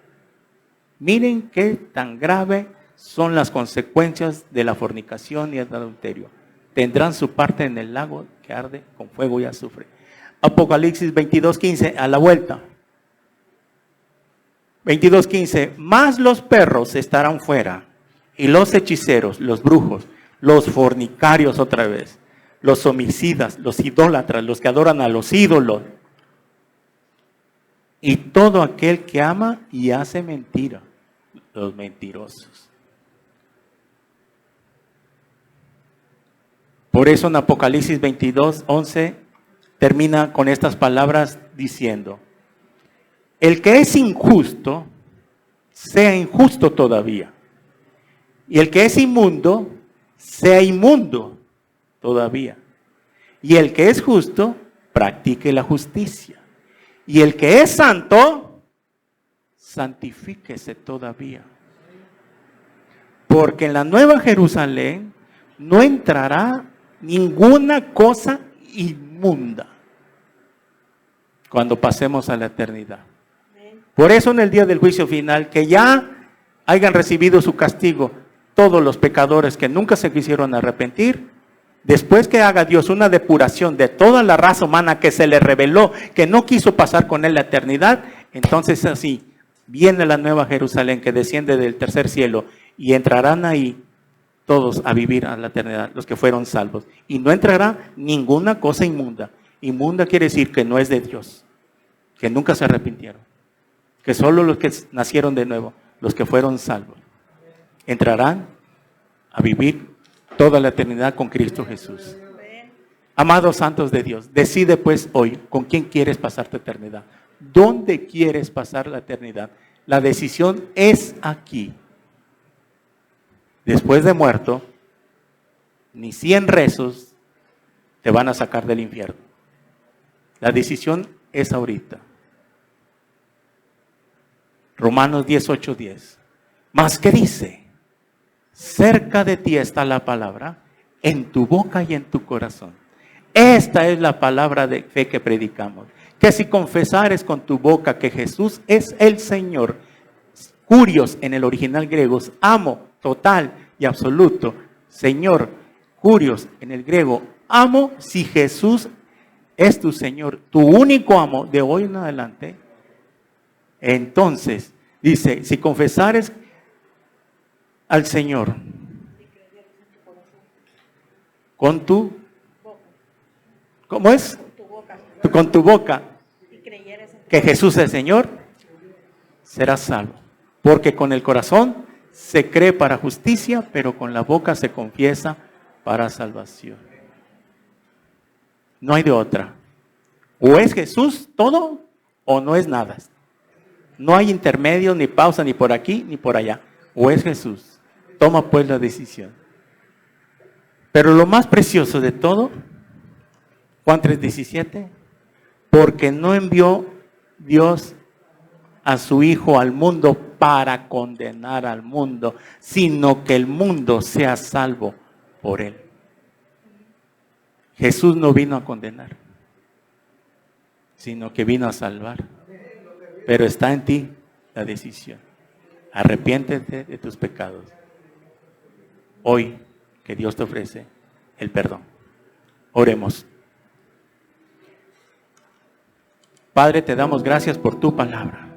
Miren qué tan grave son las consecuencias de la fornicación y el adulterio. Tendrán su parte en el lago que arde con fuego y azufre. Apocalipsis 22:15, a la vuelta. 22:15, más los perros estarán fuera, y los hechiceros, los brujos, los fornicarios otra vez, los homicidas, los idólatras, los que adoran a los ídolos, y todo aquel que ama y hace mentira, los mentirosos. Por eso en Apocalipsis 22:11 termina con estas palabras diciendo: el que es injusto, sea injusto todavía. Y el que es inmundo, sea inmundo todavía. Y el que es justo, practique la justicia. Y el que es santo, santifíquese todavía. Porque en la nueva Jerusalén no entrará ninguna cosa inmunda cuando pasemos a la eternidad. Por eso en el día del juicio final, que ya hayan recibido su castigo todos los pecadores que nunca se quisieron arrepentir, después que haga Dios una depuración de toda la raza humana que se le reveló, que no quiso pasar con él la eternidad, entonces así viene la nueva Jerusalén que desciende del tercer cielo y entrarán ahí todos a vivir a la eternidad, los que fueron salvos. Y no entrará ninguna cosa inmunda. Inmunda quiere decir que no es de Dios, que nunca se arrepintieron, que solo los que nacieron de nuevo, los que fueron salvos, entrarán a vivir toda la eternidad con Cristo Jesús. Amados santos de Dios, decide pues hoy con quién quieres pasar tu eternidad. ¿Dónde quieres pasar la eternidad? La decisión es aquí. Después de muerto, ni 100 rezos te van a sacar del infierno. La decisión es ahorita. Romanos 18:10. Mas ¿qué dice? Cerca de ti está la palabra, en tu boca y en tu corazón. Esta es la palabra de fe que predicamos. Que si confesares con tu boca que Jesús es el Señor, curios en el original griego, amo, total y absoluto, Señor, curios en el griego, amo, si Jesús es tu Señor, tu único amo de hoy en adelante, entonces, dice, si confesares al Señor con tu, ¿cómo es? Con tu boca, que Jesús es el Señor, serás salvo. Porque con el corazón se cree para justicia, pero con la boca se confiesa para salvación. No hay de otra. O es Jesús todo, o no es nada. No hay intermedio, ni pausa, ni por aquí, ni por allá. O es Jesús. Toma pues la decisión. Pero lo más precioso de todo, Juan 3:17, porque no envió Dios a su Hijo al mundo para condenar al mundo, sino que el mundo sea salvo por él. Jesús no vino a condenar, sino que vino a salvar. Pero está en ti la decisión. Arrepiéntete de tus pecados hoy que Dios te ofrece el perdón. Oremos. Padre, te damos gracias por tu palabra.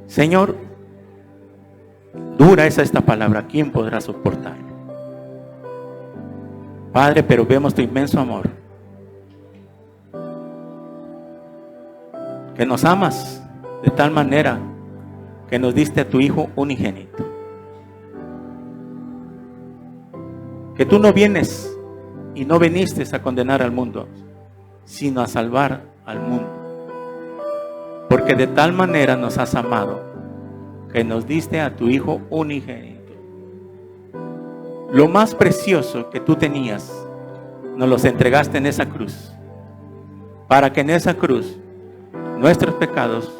Señor, dura es esta palabra, ¿quién podrá soportarlo? Padre, pero vemos tu inmenso amor, que nos amas de tal manera que nos diste a tu Hijo unigénito, que tú no vienes y no viniste a condenar al mundo, sino a salvar al mundo, porque de tal manera nos has amado, que nos diste a tu Hijo unigénito. Lo más precioso que tú tenías, nos los entregaste en esa cruz, para que en esa cruz nuestros pecados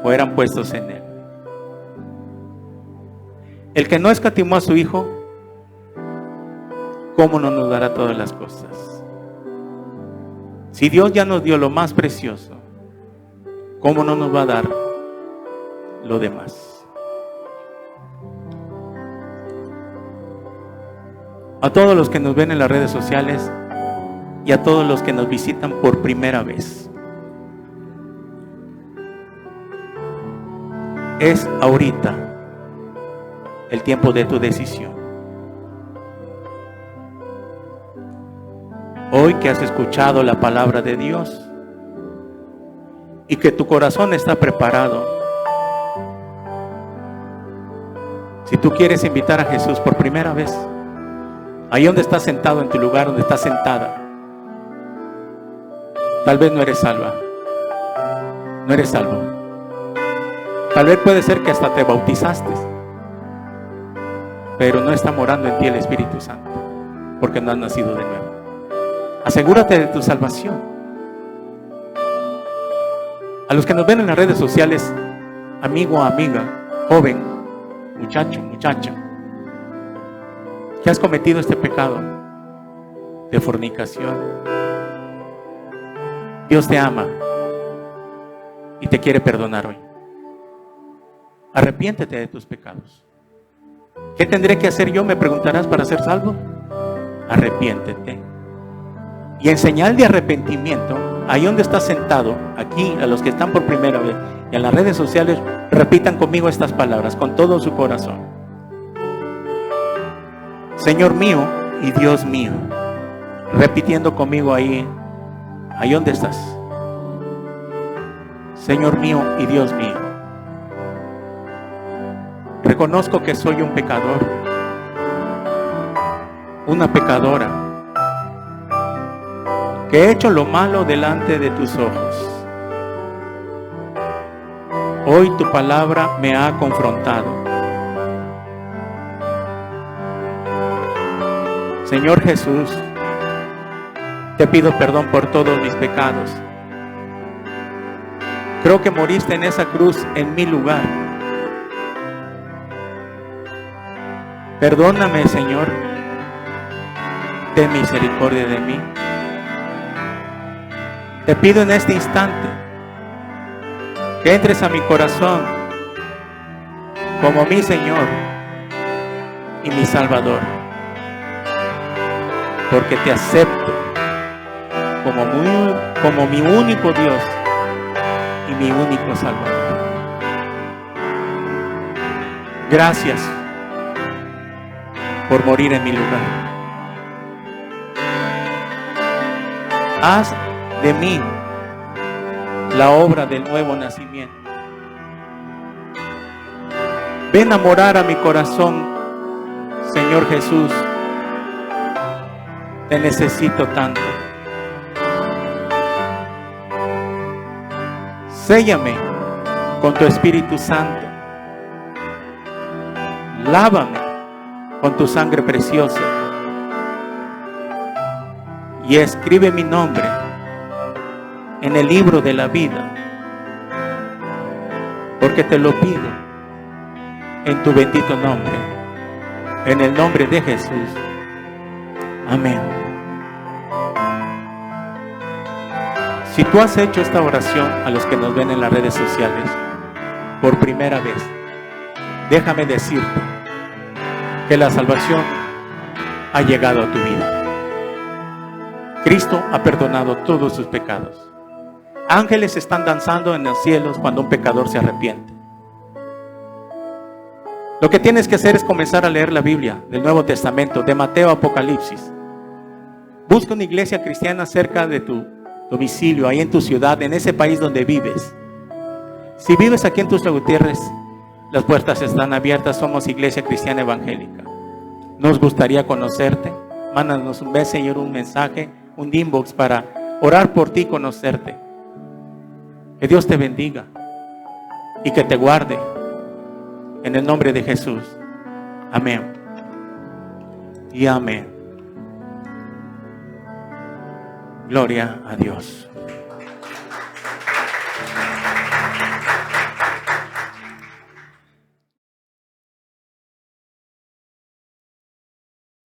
fueran puestos en Él. El que no escatimó a su Hijo, ¿cómo no nos dará todas las cosas? Si Dios ya nos dio lo más precioso, ¿cómo no nos va a dar lo demás? A todos los que nos ven en las redes sociales y a todos los que nos visitan por primera vez, es ahorita el tiempo de tu decisión. Hoy que has escuchado la palabra de Dios y que tu corazón está preparado, si tú quieres invitar a Jesús por primera vez, ahí donde estás sentado, en tu lugar donde estás sentada, tal vez no eres salva, no eres salvo. Tal vez puede ser que hasta te bautizaste, pero no está morando en ti el Espíritu Santo, porque no has nacido de nuevo. Asegúrate de tu salvación. A los que nos ven en las redes sociales, amigo, amiga, joven, muchacho, muchacha, que has cometido este pecado de fornicación, Dios te ama y te quiere perdonar hoy. Arrepiéntete de tus pecados. ¿Qué tendré que hacer yo? Me preguntarás, para ser salvo. Arrepiéntete. Y en señal de arrepentimiento, ahí donde estás sentado, aquí, a los que están por primera vez y en las redes sociales, repitan conmigo estas palabras con todo su corazón. Señor mío y Dios mío. Repitiendo conmigo ahí donde estás. Señor mío y Dios mío. Reconozco que soy un pecador, una pecadora, que he hecho lo malo delante de tus ojos. Hoy tu palabra me ha confrontado. Señor Jesús, te pido perdón por todos mis pecados. Creo que moriste en esa cruz en mi lugar. Perdóname, Señor. Ten misericordia de mí. Te pido en este instante que entres a mi corazón como mi Señor y mi Salvador, porque te acepto como mi único Dios y mi único Salvador. Gracias por morir en mi lugar. Haz de mí la obra del nuevo nacimiento. Ven a morar a mi corazón, Señor Jesús. Te necesito tanto. Séllame con tu Espíritu Santo. Lávame con tu sangre preciosa. Y escribe mi nombre en el libro de la vida, porque te lo pido en tu bendito nombre, en el nombre de Jesús. Amén. Si tú has hecho esta oración, a los que nos ven en las redes sociales por primera vez, déjame decirte que la salvación ha llegado a tu vida. Cristo ha perdonado todos sus pecados. Ángeles están danzando en los cielos cuando un pecador se arrepiente. Lo que tienes que hacer es comenzar a leer la Biblia del Nuevo Testamento, de Mateo a Apocalipsis. Busca una iglesia cristiana cerca de tu domicilio, ahí en tu ciudad, en ese país donde vives. Si vives aquí en Tuxtla Gutiérrez, las puertas están abiertas. Somos Iglesia Cristiana Evangélica. Nos gustaría conocerte. Mándanos un Messenger, un mensaje, un inbox para orar por ti y conocerte. Que Dios te bendiga y que te guarde. En el nombre de Jesús. Amén. Y amén. Gloria a Dios.